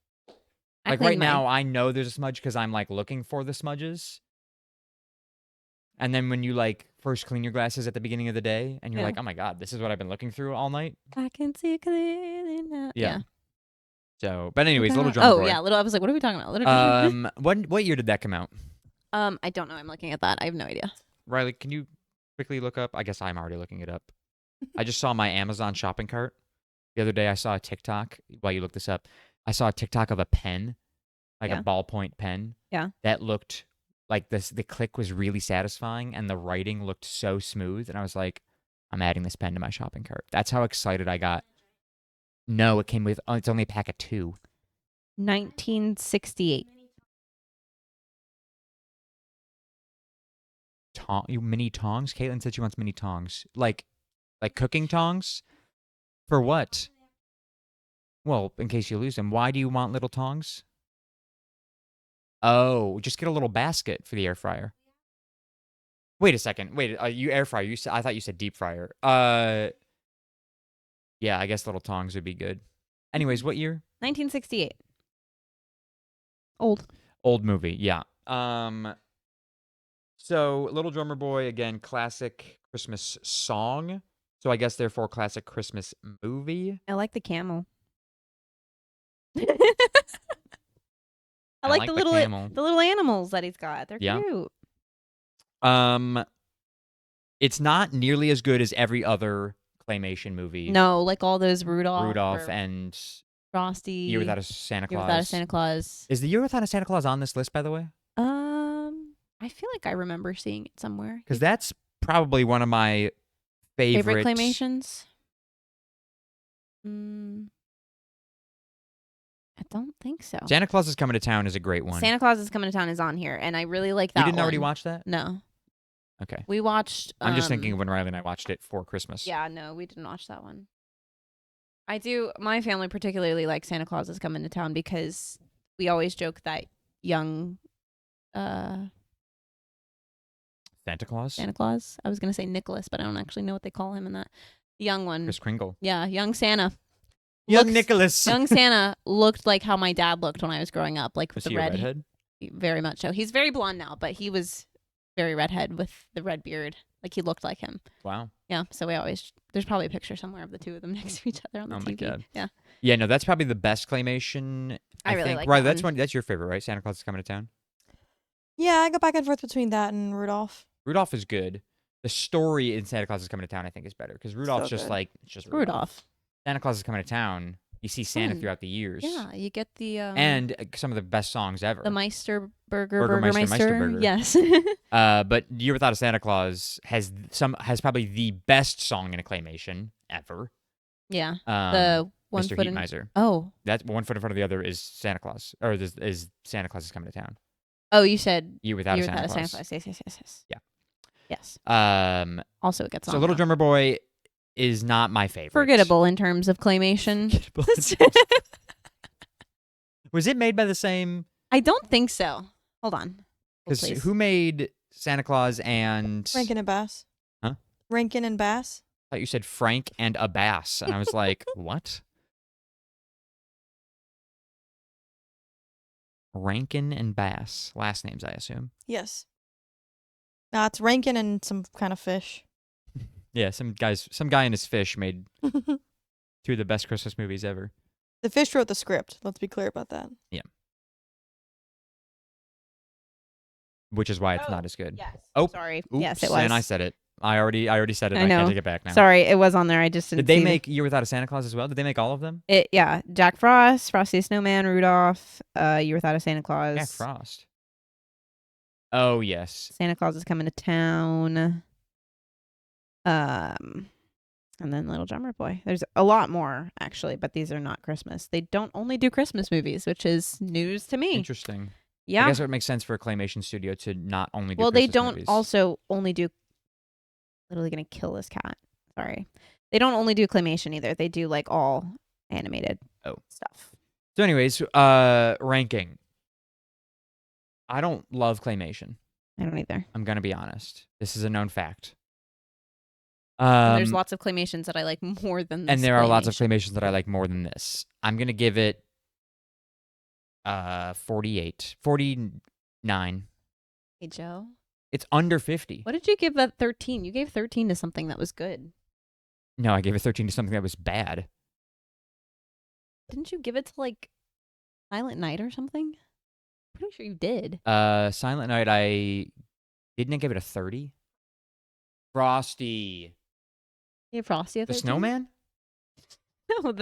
I right clean my- now, I know there's a smudge because I'm like looking for the smudges. And then when you like first clean your glasses at the beginning of the day, and you're Yeah. like, oh my god, this is what I've been looking through all night. I can see clearly now. Yeah. So, but anyways, Little Drummer Oh Boy. yeah, little. I was like, what are we talking about? Little. What year did that come out? I don't know. I'm looking at that. I have no idea. Riley, can you quickly look up? I guess I'm already looking it up. I just saw my Amazon shopping cart. The other day I saw a TikTok. While you look this up, I saw a TikTok of a pen, like Yeah. a ballpoint pen. Yeah. That looked like this. The click was really satisfying, and the writing looked so smooth. And I was like, I'm adding this pen to my shopping cart. That's how excited I got. No, it came with. Oh, it's only a pack of 2. 1968. You mini tongs? Caitlin said she wants mini tongs. Like cooking tongs? For what? Well, in case you lose them, why do you want little tongs? Oh, just get a little basket for the air fryer. Wait a second. Wait, you air fryer. I thought you said deep fryer. Yeah, I guess little tongs would be good. Anyways, what year? 1968. Old. Old movie, yeah. So Little Drummer Boy, again, classic Christmas song. So I guess therefore classic Christmas movie. I like the camel. I I like like the the little camel. the little animals that he's got. They're Yeah. cute. It's not nearly as good as every other claymation movie. No, like all those Rudolph. Rudolph or- and Frosty. Year Without a Santa Year Claus. Without a Santa Claus. Is the Year Without a Santa Claus on this list, by the way? I feel like I remember seeing it somewhere. Because that's probably one of my Favorite claymations? I don't think so. Santa Claus is Coming to Town is a great one. Santa Claus is Coming to Town is on here, and I really like that You didn't already one. watch that? No. Okay. We watched... I'm just thinking of when Riley and I watched it for Christmas. Yeah, no, we didn't watch that one. I do... My family particularly likes Santa Claus is Coming to Town because we always joke that young... Santa Claus? Santa Claus. I was going to say Nicholas, but I don't actually know what they call him in that. The young one. Kris Kringle. Yeah, young Santa. Young Nicholas. Young Santa looked like how my dad looked when I was growing up, like with Was the he a red. redhead? Very much so. He's very blonde now, but he was very redhead with the red beard. Like he looked like him. Wow. Yeah. So we always there's probably a picture somewhere of the two of them next to each other on the Oh TV. my God. Yeah. Yeah, no, that's probably the best claymation. I really think. like Right, that that's one. That's your favorite, right? Santa Claus is Coming to Town. Yeah, I go back and forth between that and Rudolph. Rudolph is good. The story in Santa Claus is Coming to Town, I think, is better because Rudolph's just good. like it's just Rudolph. Santa Claus is Coming to Town. You see Santa Fun. throughout the years. Yeah, you get the And some of the best songs ever. the Meister Burgermeister, Burgermeister. Meisterburger. Yes. But Year Without a Santa Claus has probably the best song in a claymation ever. Yeah. The one Mr. foot Heat in Miser. Oh. That's one foot in front of the other is Santa Claus, or is Santa Claus is Coming to Town. Oh, you said Year Without Year a Santa Without Claus. Yes, yes, yes, yes. Yeah. Yes. Also, it gets on. So Little now. Drummer Boy is not my favorite. Forgettable in terms of claymation. Was it made by the same? I don't think so. Hold on. Because Please. who made Santa Claus and? Rankin and Bass. Huh? Rankin and Bass. I thought you said Frank and a Bass, and I was like, what? Rankin and Bass, last names, I assume. Yes. It's Rankin and some kind of fish. Yeah, some guy and his fish made two of the best Christmas movies ever. The fish wrote the script. Let's be clear about that. Which is why it's not as good. Yes. Oh, Sorry. Oops, Yes, it was. And I said it. I already said it. I I can't know. take it back now. Sorry, it was on there. I just didn't Did they see make Year Without a Santa Claus as well? Did they make all of them? it. Yeah, Jack Frost, Frosty the Snowman, Rudolph, Year Without a Santa Claus. Jack Frost. Oh yes. Santa Claus is Coming to Town. And then Little Drummer Boy. There's a lot more actually, but these are not Christmas. They don't only do Christmas movies, which is news to me. Interesting. Yeah. I guess it makes sense for a claymation studio to not only do Well, they Christmas don't movies. also only do. Literally gonna kill this cat. Sorry. They don't only do claymation either. They do like all animated stuff. So anyways, ranking. I don't love claymation. I don't either. I'm gonna be honest. This is a known fact. And there's lots of claymations that I like more than this. and there are lots of claymation. claymations that I like more than this. I'm gonna give it 48. 49. Hey Joe, It's under 50. what did you give that 13? You gave 13 to something that was good. No, I gave it 13 to something that was bad. Didn't you give it to like Silent Night or something? Pretty sure you did. Silent Night, didn't I give it a 30? Frosty. You gave Frosty a The 13? Snowman? No,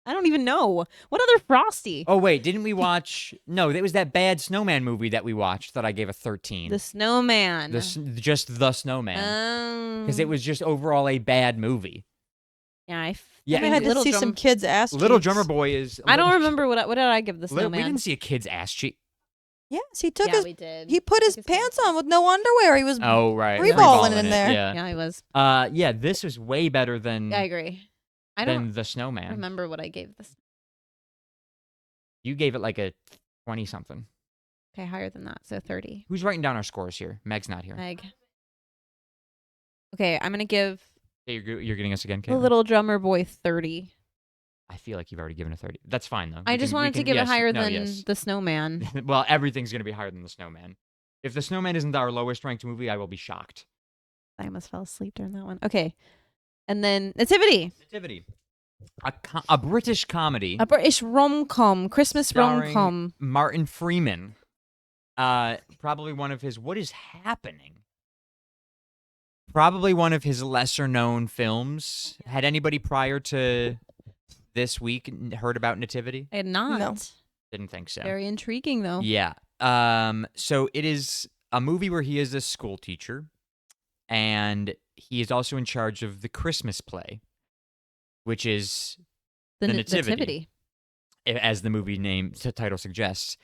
I don't even know. What other Frosty? Oh, wait, didn't we watch... No, it was that bad Snowman movie that we watched that I gave a 13. The Snowman. Just The Snowman. Because it was just overall a bad movie. Yeah, I Yeah, had to Little see Drum- some kids' ass Little cheeks. Drummer Boy is... I don't remember what did I give the We Snowman. didn't see a kid's ass cheek. Yes, he took Yeah, his. we did. He put his Took pants on with no underwear. He was. Oh, right. Freeballing in there. Yeah. Yeah, I was. Yeah, this is way better than, Yeah, I agree. I than don't The Snowman. remember what I gave this. You gave it like a 20-something. Okay, higher than that, so 30. Who's writing down our scores here? Meg's not here. Meg. Okay, I'm gonna give Okay, you're getting us again, the Caitlin? Little Drummer Boy 30. I feel like you've already given a 30. That's fine, though. I We just can- we wanted to can- give yes, it higher no, than yes. the Snowman. Well, everything's going to be higher than The Snowman. If The Snowman isn't our lowest ranked movie, I will be shocked. I almost fell asleep during that one. Okay, and then Nativity, Nativity. A British comedy. a British rom-com, Christmas starring rom-com. Martin Freeman. Probably one of his... What is happening? Probably one of his lesser known films. Had anybody prior to this week heard about Nativity? I had not. No. Didn't think so. Very intriguing, though. Yeah. So it is a movie where he is a school teacher, and he is also in charge of the Christmas play, which is The the Nativity. as the movie name, the title suggests.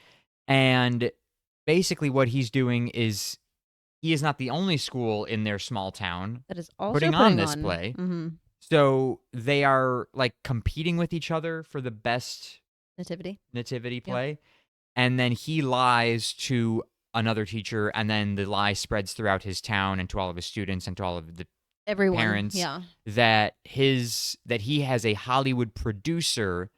And basically what he's doing is he is not the only school in their small town That is also putting on this play. Mm-hmm. So they are like competing with each other for the best Nativity. play. And then he lies to another teacher, and then the lie spreads throughout his town and to all of his students and to all of the Everyone. parents Yeah. that he has a Hollywood producer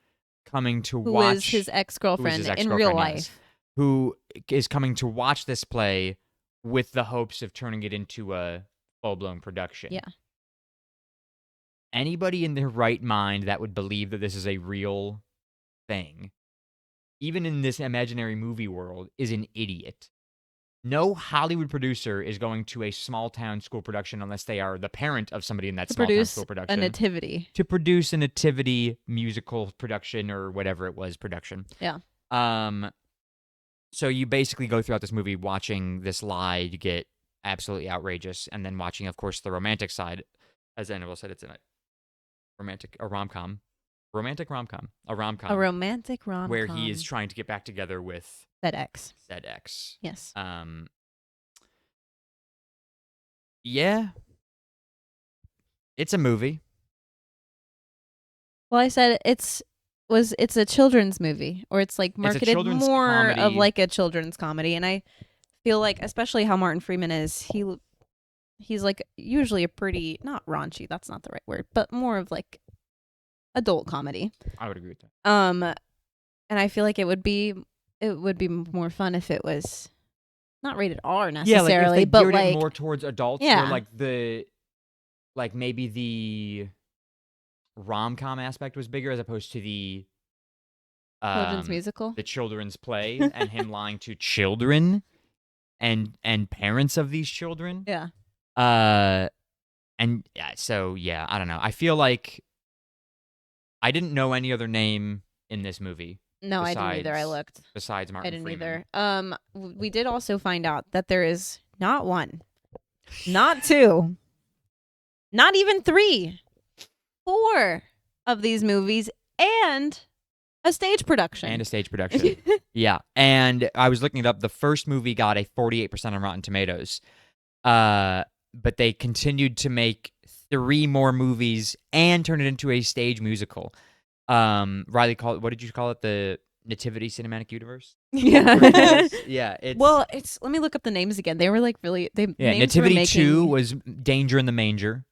coming to Who watch is his ex-girlfriend his in ex-girlfriend, real yes, life. who is coming to watch this play with the hopes of turning it into a full-blown production. Yeah. Anybody in their right mind that would believe that this is a real thing, even in this imaginary movie world, is an idiot. No Hollywood producer is going to a small town school production unless they are the parent of somebody in that To small town produce school a production. nativity. To produce a nativity musical production or whatever it was production. Yeah. So you basically go throughout this movie watching this lie get absolutely outrageous, and then watching, of course, the romantic side. As Annabelle said, it's a rom-com. A rom-com. A romantic rom-com. Where he is trying to get back together with said ex. Yes. Yes. Yeah. It's a movie. Well, I said it's a children's movie, or it's like marketed children's more of comedy. like a children's comedy, and I feel like, especially how Martin Freeman is, he's like usually a pretty, not raunchy, that's not the right word, but more of like adult comedy. I would agree with that. And I feel like it would be more fun if it was not rated R necessarily, yeah, like if they but geared like it more towards adults, yeah. or like maybe the rom-com aspect was bigger as opposed to the children's musical. the children's play, and him lying to children and parents of these children. Yeah. And yeah, so yeah, I don't know. I feel like I didn't know any other name in this movie. No, I didn't either. I looked. Besides Martin I didn't Freeman. either. We did also find out that there is not one, not two, not even three, 4 of these movies, and a stage production. Yeah. And I was looking it up. The first movie got a 48% on Rotten Tomatoes. But they continued to make 3 more movies and turn it into a stage musical. Riley called it, what did you call it? The Nativity Cinematic Universe? Yeah. Yeah. Let me look up the names again. They were like really, names Nativity were 2 was Danger in the Manger.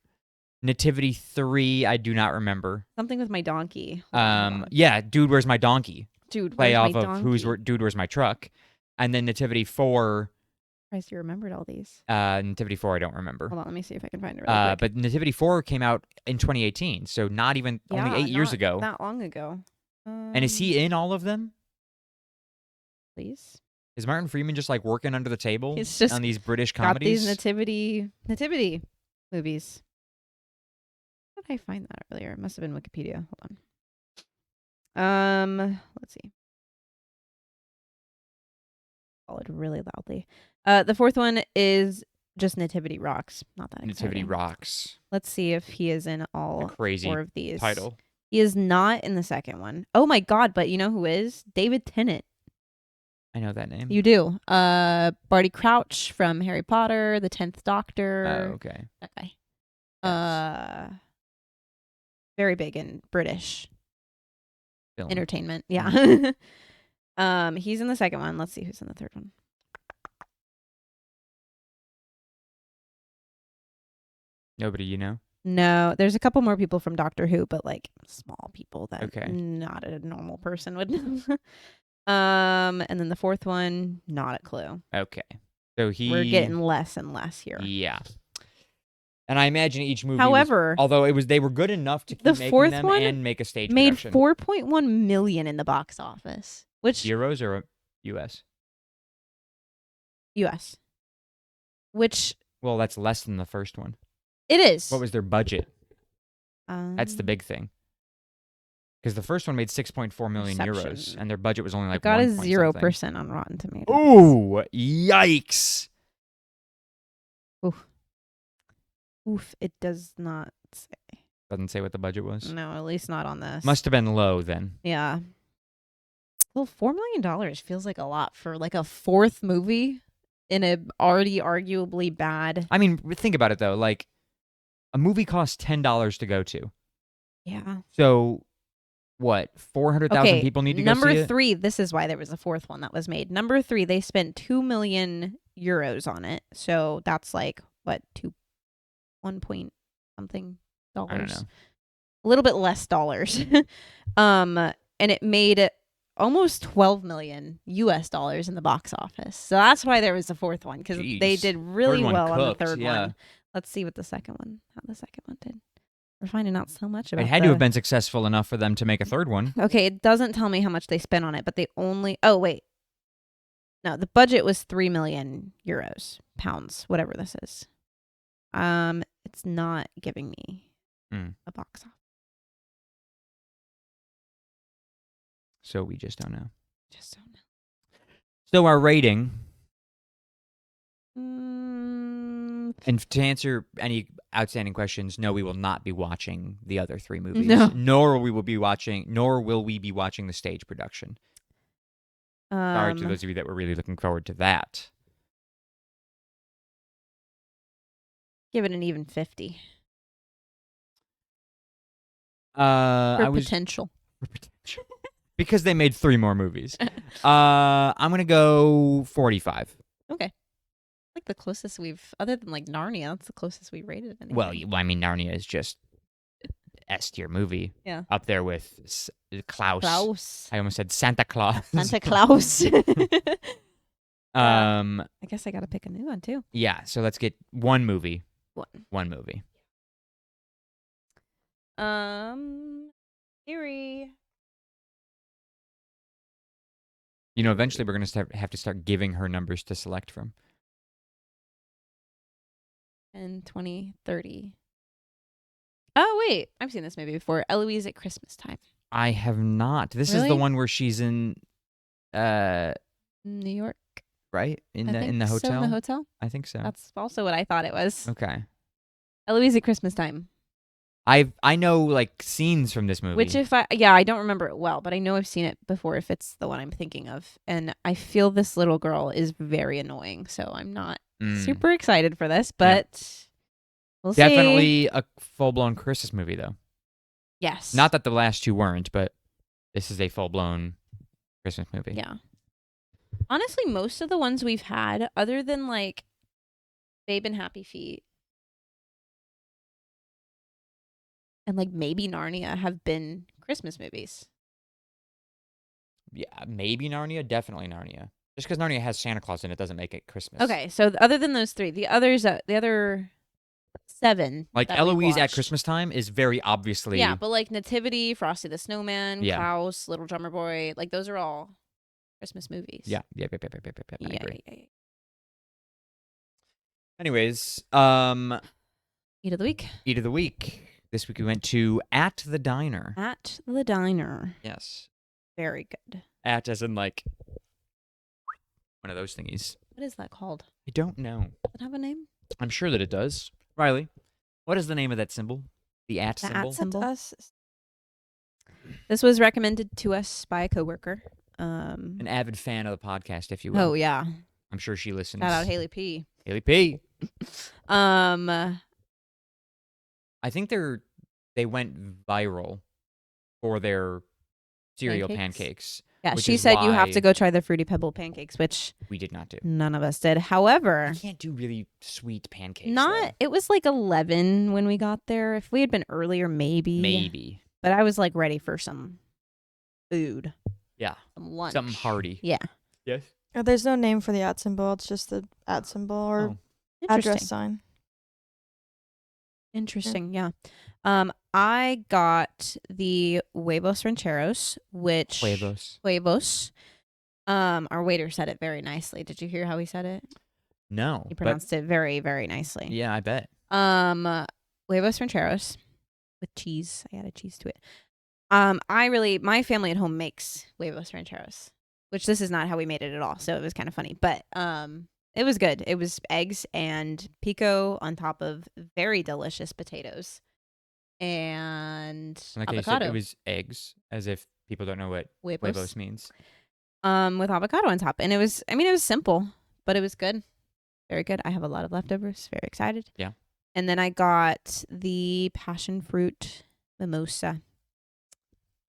Nativity 3, I do not remember. something with my donkey. Hold on. Yeah, Dude, Where's My Donkey? Dude, Play where's off my of donkey? Dude, Where's My Truck? And then Nativity 4, Christ, you remembered all these. Nativity 4, I don't remember. Hold on, let me see if I can find it really quick. But Nativity 4 came out in 2018, so not even only 8 years not ago. That long ago. And is he in all of them? Please. Is Martin Freeman just like working under the table He's just on these British Got comedies? these nativity movies. How did I find that earlier? It must have been Wikipedia. Hold on. Let's see. Followed really loudly. The 4th one is just Nativity Rocks. Not that Nativity exciting. Rocks. Let's see if he is in all A crazy 4 of these. title. He is not in the second one. Oh my god, but you know who is? David Tennant. I know that name. You do. Barty Crouch from Harry Potter, The 10th Doctor. Oh, okay. That guy. Yes. Very big in British Film. entertainment. Yeah. He's in the second one. Let's see who's in the third one. Nobody you know? No, there's a couple more people from Doctor Who, but like small people that Okay. not a normal person would know. And then the 4th one, not a clue. Okay. So We're getting less and less here. Yeah. And I imagine each movie However, although they were good enough to keep the making 4th them one and make a stage made production. 4.1 million in the box office, which Euros or US? US. Which Well, that's less than the first one. it is. What was their budget? That's the Um, big thing. Because the first one made 6.4 million euros, Reception. and their budget was only like It got a 1 point 0% on Rotten Tomatoes. Ooh, yikes! Oof, it does not say. Doesn't say what the budget was. No, at least not on this. Must have been low then. Yeah. Well, $4 million feels like a lot for like a fourth movie in a already arguably bad. I mean, think about it though. Like, a movie costs $10 to go to. Yeah. So, what? 400,000 people need to go see Number it? 3, this is why there was a fourth one that was made. Number 3, they spent 2 million euros on it. So that's like, what, 1 point something dollars? I don't know. A little bit less dollars. And it made almost 12 million US dollars in the box office. So that's why there was a fourth one, because they Jeez. did really Third one well on the cooked, third yeah. one. Let's see what the second one, how the second one did. We're finding out so much about It had to have been successful enough for them to make a third one. Okay, it doesn't tell me how much they spent on it, but they only... Oh, wait. No, the budget was 3 million euros, pounds, whatever this is. It's not giving me a box office. So we just don't know. Just don't know. So our rating, Mm, and to answer any outstanding questions, no, we will not be watching the other 3 movies. No. Nor will we be watching the stage production. Sorry to those of you that were really looking forward to that. give it an even 50 I for was potential. because they made 3 more movies. I'm gonna go 45. Okay. Like the closest we've, other than like Narnia, that's the closest we rated anything. Well, I mean, Narnia is just S tier movie. Yeah. Up there with Klaus. Klaus. I almost said Santa Claus. Santa Claus. I I guess I gotta pick a new one too. Yeah. So let's get one movie. One. One movie. Eerie. You know, eventually we're gonna have to start giving her numbers to select from. 10, 20, 30. Oh, wait. I've seen this movie before. Eloise at Christmas Time. I have not. This is the Really? one where she's in, New York. right in I the think hotel. So, in the hotel? I think so. That's also what I thought it was. Okay. Eloise at Christmas Time. I know like scenes from this movie. Which I don't remember it well, but I know I've seen it before if it's the one I'm thinking of. And I feel this little girl is very annoying, so I'm not super excited for this, but we'll see. Definitely a full-blown Christmas movie, though. Yes. Not that the last 2 weren't, but this is a full-blown Christmas movie. Yeah. Honestly, most of the ones we've had, other than like Babe and Happy Feet and like maybe Narnia, have been Christmas movies. Yeah, maybe Narnia, definitely Narnia. Just because Narnia has Santa Claus in it doesn't make it Christmas. Okay, so other than those 3, the other 7, Like that we Eloise at watched. Christmas Time is very obviously. Yeah, but like Nativity, Frosty the Snowman, Yeah. Klaus, Little Drummer Boy, like those are all Christmas movies. Yeah. I agree. Yeah. Anyways, Eat of the week. Eat of the Week. This week we went to At the Diner. At the Diner. Yes. Very good. At as in like one of those thingies. What is that called? I don't know. Does it have a name? I'm sure that it does. Riley, what is the name of that symbol? The at The symbol? at symbol. Us. This was recommended to us by a coworker. An avid fan of the podcast, if you will. Oh yeah. I'm sure she listens. Shout out Haley P. Haley P. Um I think they went viral for their cereal pancakes. Yeah, Which she is said you have why- to go try the Fruity Pebble pancakes, which We did not do. none of us did. However, I can't do really sweet pancakes. not it was like 11 when we got there. If we had been earlier, though. maybe. Maybe. But I was like ready for some food, Yeah. some lunch. Something hearty. Yeah. Yes. Oh, there's no name for the at symbol. It's just the at symbol or Oh. Interesting. address sign. Interesting. Yeah. I got the huevos rancheros, which Huevos. Our waiter said it very nicely. Did you hear how he said it? No. He pronounced it very, very nicely. Yeah, I bet. Huevos rancheros with cheese. I added cheese to it. My family at home makes huevos rancheros, which this is not how we made it at all. So it was kind of funny, but it was good. It was eggs and pico on top of very delicious potatoes and Like I said, avocado. it was eggs, as if people don't know what huevos. huevos means. With avocado on top, and it was simple, but it was good, very good. I have a lot of leftovers. Very excited. Yeah. And then I got the passion fruit mimosa,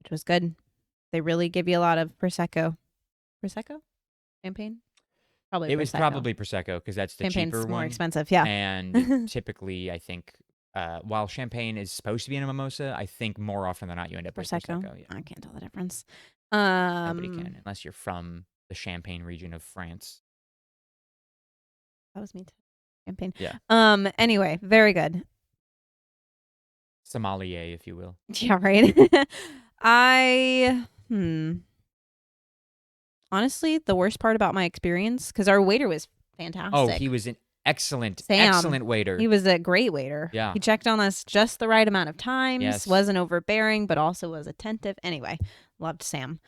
which was good. They really give you a lot of prosecco. Champagne. Probably. It was Prosecco. probably prosecco because that's the Champagne's cheaper more one. expensive. Yeah. And typically, I think, while champagne is supposed to be in a mimosa, I think more often than not you end up with Prosecco. prosecco. Yeah. I can't tell the difference. Nobody can unless you're from the Champagne region of France. That was me too. Champagne. Yeah. Anyway, very good. Sommelier, if you will. Yeah, right. Honestly, the worst part about my experience, because our waiter was fantastic. Oh, he was an excellent waiter. He was a great waiter. Yeah. He checked on us just the right amount of times. Yes. Wasn't overbearing, but also was attentive. Anyway, loved Sam.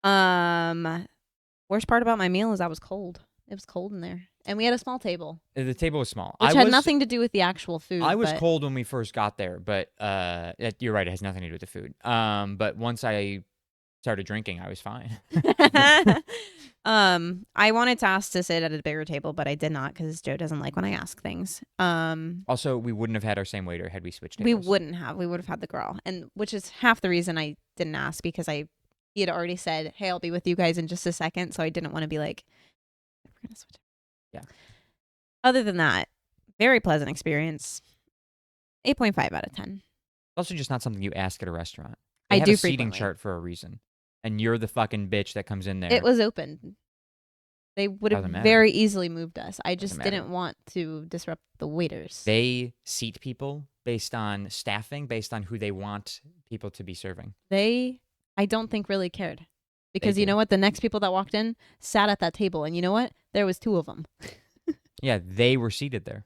Worst part about my meal is I was cold. It was cold in there, and we had a small table, The table was small. which had nothing to do with the actual food. I was but cold when we first got there, but you're right. It has nothing to do with the food. But once I started drinking, I was fine. I wanted to ask to sit at a bigger table, but I did not because Joe doesn't like when I ask things. Also, we wouldn't have had our same waiter had we switched tables. We wouldn't have. We would have had the girl, and which is half the reason I didn't ask because he had already said, "Hey, I'll be with you guys in just a second," so I didn't want to be like, "We're gonna switch." Yeah. Other than that, very pleasant experience. 8.5 out of 10. Also, just not something you ask at a restaurant. I They have do a seating frequently. chart for a reason, and you're the fucking bitch that comes in there. It was open. They would have Doesn't matter. very easily moved us. I just matter. didn't want to disrupt the waiters. They seat people based on staffing, based on who they want people to be serving. I don't think really cared. Because you do. know what? The next people that walked in sat at that table. And you know what? There was 2 of them. Yeah, they were seated there.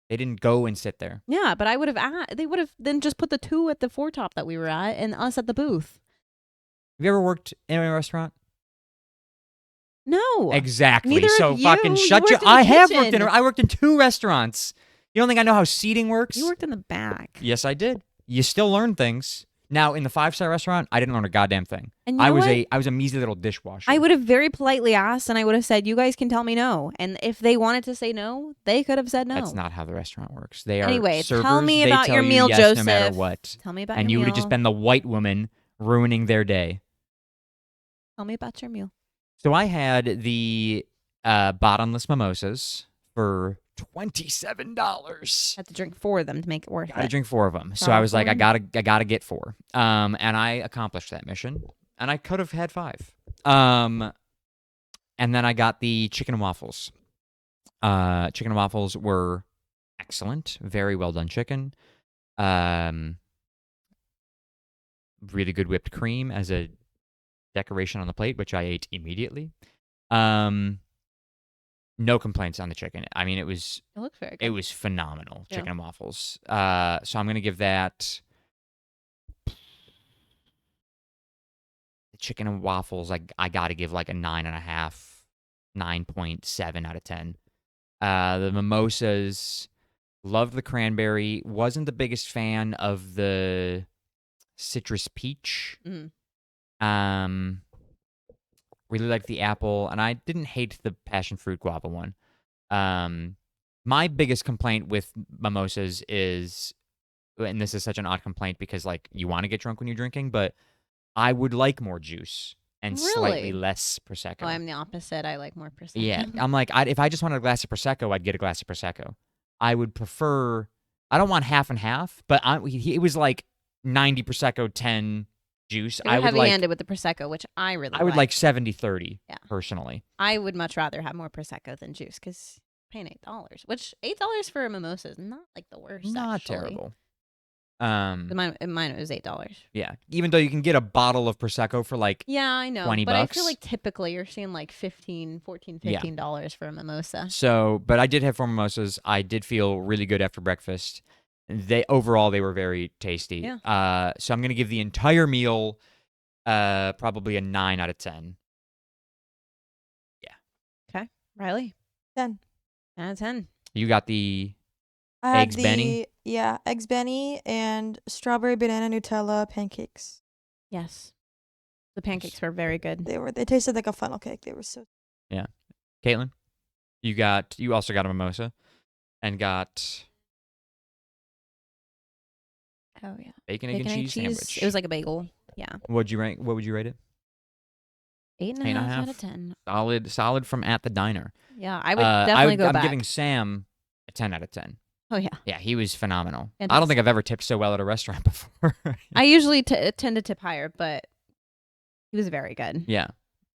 They didn't go and sit there. Yeah, but I would have they would have then just put the 2 at the foretop that we were at and us at the booth. Have you ever worked in a restaurant? No. Exactly. Neither So of you. fucking You shut worked your. in the I have worked kitchen. I worked in 2 restaurants. You don't think I know how seating works? You worked in the back. Yes, I did. You still learn things. Now, in the 5-star restaurant, I didn't learn a goddamn thing. And you know what? I was a measly little dishwasher. I would have very politely asked and I would have said, "You guys can tell me no." And if they wanted to say no, they could have said no. That's not how the restaurant works. They are Anyway, servers. tell me They about tell your you meal, yes, Joseph. no matter what. Tell me about And your you meal. would have just been the white woman ruining their day. Tell me about your meal. So I had the bottomless mimosas for $27. Had to drink 4 of them to make it worth I had to it. drink 4 of them. So I was like, I Problem. gotta get 4. And I accomplished that mission. And I could have had 5. And then I got the chicken and waffles. Chicken and waffles were excellent. Very well done chicken. Really good whipped cream as a decoration on the plate, which I ate immediately. No complaints on the chicken. I mean, it was looks very good. it was phenomenal, Yeah. chicken and waffles. So I'm gonna give that the chicken and waffles. I gotta give like a 9.5, 9.7 out of 10. The mimosas, loved the cranberry. Wasn't the biggest fan of the citrus peach. Mm. Really liked the apple, and I didn't hate the passion fruit guava one. My biggest complaint with mimosas is, and this is such an odd complaint because like you want to get drunk when you're drinking, but I would like more juice and slightly Really? less prosecco. Oh, I'm the opposite. I like more prosecco. Yeah, I'm like, if I just wanted a glass of prosecco, I'd get a glass of prosecco. I would prefer. I don't want half and half, but it was like 90 prosecco, 10 juice. They were heavy-handed with the prosecco, which I really I would like 70-30 Yeah. personally. I would much rather have more prosecco than juice because paying $8, which $8 for a mimosa is not like the worst. Not actually. terrible. Mine it was $8. Yeah, even though you can get a bottle of prosecco for like Yeah, I know. 20 but I bucks. feel like typically you're seeing like $14, Yeah. $15 for a mimosa. So, but I did have 4 mimosas. I did feel really good after breakfast. overall they were very tasty. Yeah. So I'm gonna give the entire meal probably a 9 out of 10. Riley, 10. 10 out of 10. You got the I had Eggs Benny? Yeah, eggs Benny and strawberry banana Nutella pancakes. Yes. The pancakes were very good. They tasted like a funnel cake. They were so. Caitlin. You also got a mimosa, and got Oh yeah. bacon, egg, and cheese sandwich. It was like a bagel. Yeah. What'd you rank? What would you rate it? 8.5 out of 10. Solid from At the Diner. Yeah, I would definitely go I'm back. giving Sam a 10 out of 10. Oh yeah. Yeah, he was phenomenal. I don't Fantastic. think I've ever tipped so well at a restaurant before. I usually tend to tip higher, but he was very good. Yeah,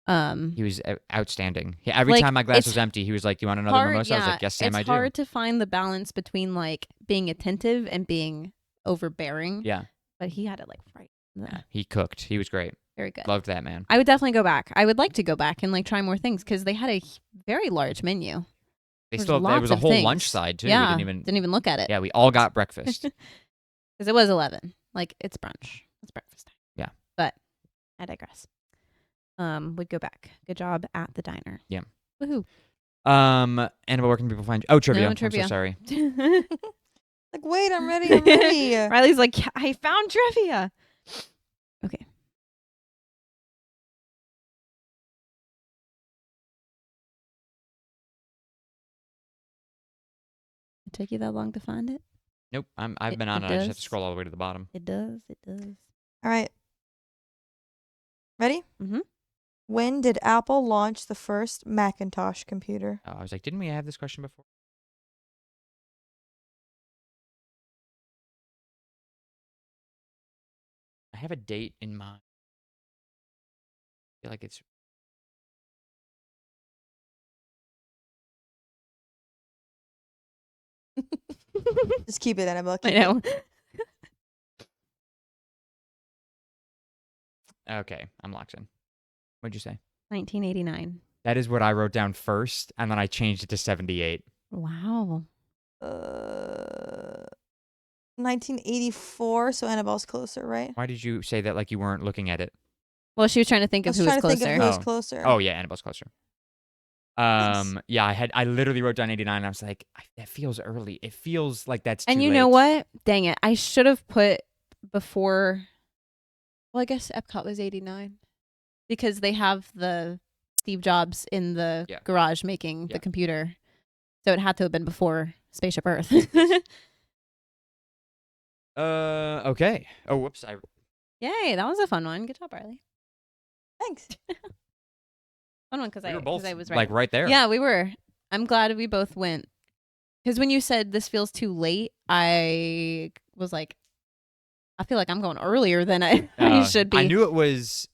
he was outstanding. Yeah, every Like, time my glass it's was empty, he was like, "Do you want another mimosa?" I was like, "Yes, Sam, I it's do." hard to find the balance between like being attentive and being overbearing. Yeah, But he had it like right. yeah, he cooked. He was great. Very good. Loved that man. I would definitely go back. I would like to go back and like try more things because they had a very large menu. There There's was lots a of whole things. lunch side too. Yeah, We didn't even look at it. Yeah, we all got breakfast. Because it was 11. Like it's brunch. It's breakfast time. Yeah. But I digress. Would go back. Good job at the diner. Yeah. Woohoo. Annabelle, where can people find you? Oh, trivia. No, I'm trivia. so sorry. Like, wait, I'm ready. I'm ready. Riley's like, "Yeah, I found trivia. Okay. It take you that long to find it? Nope, I've been on it. I just have to scroll all the way to the bottom. It does. It does. All right. Ready? Mhm. When did Apple launch the first Macintosh computer? I was like, didn't we have this question before? I have a date in mind. I feel like it's Just keep it, Annabelle. I Keep it. know. okay. I'm locked in. What'd you say? 1989. That is what I wrote down first, and then I changed it to 78. Wow. 1984, so Annabelle's closer, right? Why did you say that like you weren't looking at it? Well, she was trying to think I of was who was trying to think closer. of who was Oh. closer. Oh yeah, Annabelle's closer. Nice. Yeah, I literally wrote down 89. And I was like, that feels early. It feels like that's And too you know late. what? Dang it. I should have put before. Well, I guess Epcot was 89 because they have the Steve Jobs in the Yeah. garage making Yeah. the computer. So it had to have been before Spaceship Earth. Okay. Oh, whoops. Yay, that was a fun one. Good job, Riley. Thanks. Fun one because We I were both was right. like right there. Yeah, we were. I'm glad we both went. Because when you said this feels too late, I was like, I feel like I'm going earlier than I should be. I knew it was.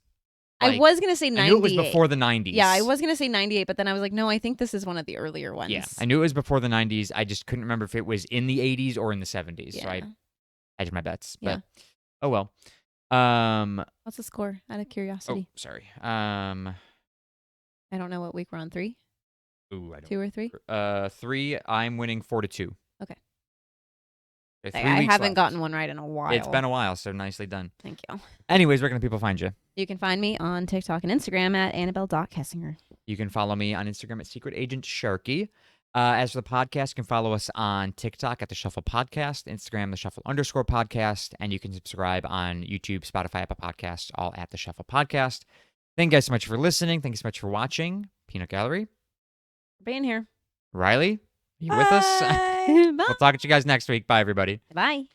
I was going to say 98. I knew it was before the 90s. Yeah, I was going to say 98, but then I was like, no, I think this is one of the earlier ones. Yeah, I knew it was before the 90s. I just couldn't remember if it was in the 80s or in the 70s. So I Yeah. hedged my bets. Yeah. But oh well. What's the score? Out of curiosity. Oh, sorry. I don't know what week we're on. 3? Ooh, I don't. 2 or 3? 3. I'm winning 4-2. Okay. Okay, I 3 weeks haven't left. gotten one right in a while. It's been a while, so nicely done. Thank you. Anyways, where can people find you? You can find me on TikTok and Instagram at Annabelle.Kessinger. You can follow me on Instagram at Secret Agent Sharky. As for the podcast, you can follow us on TikTok at The Shuffle Podcast, Instagram, The Shuffle_podcast, and you can subscribe on YouTube, Spotify, Apple Podcasts, all at The Shuffle Podcast. Thank you guys so much for listening. Thank you so much for watching. Peanut Gallery. For being here. Riley, are you with us? Bye. Bye. We'll talk to you guys next week. Bye, everybody. Bye.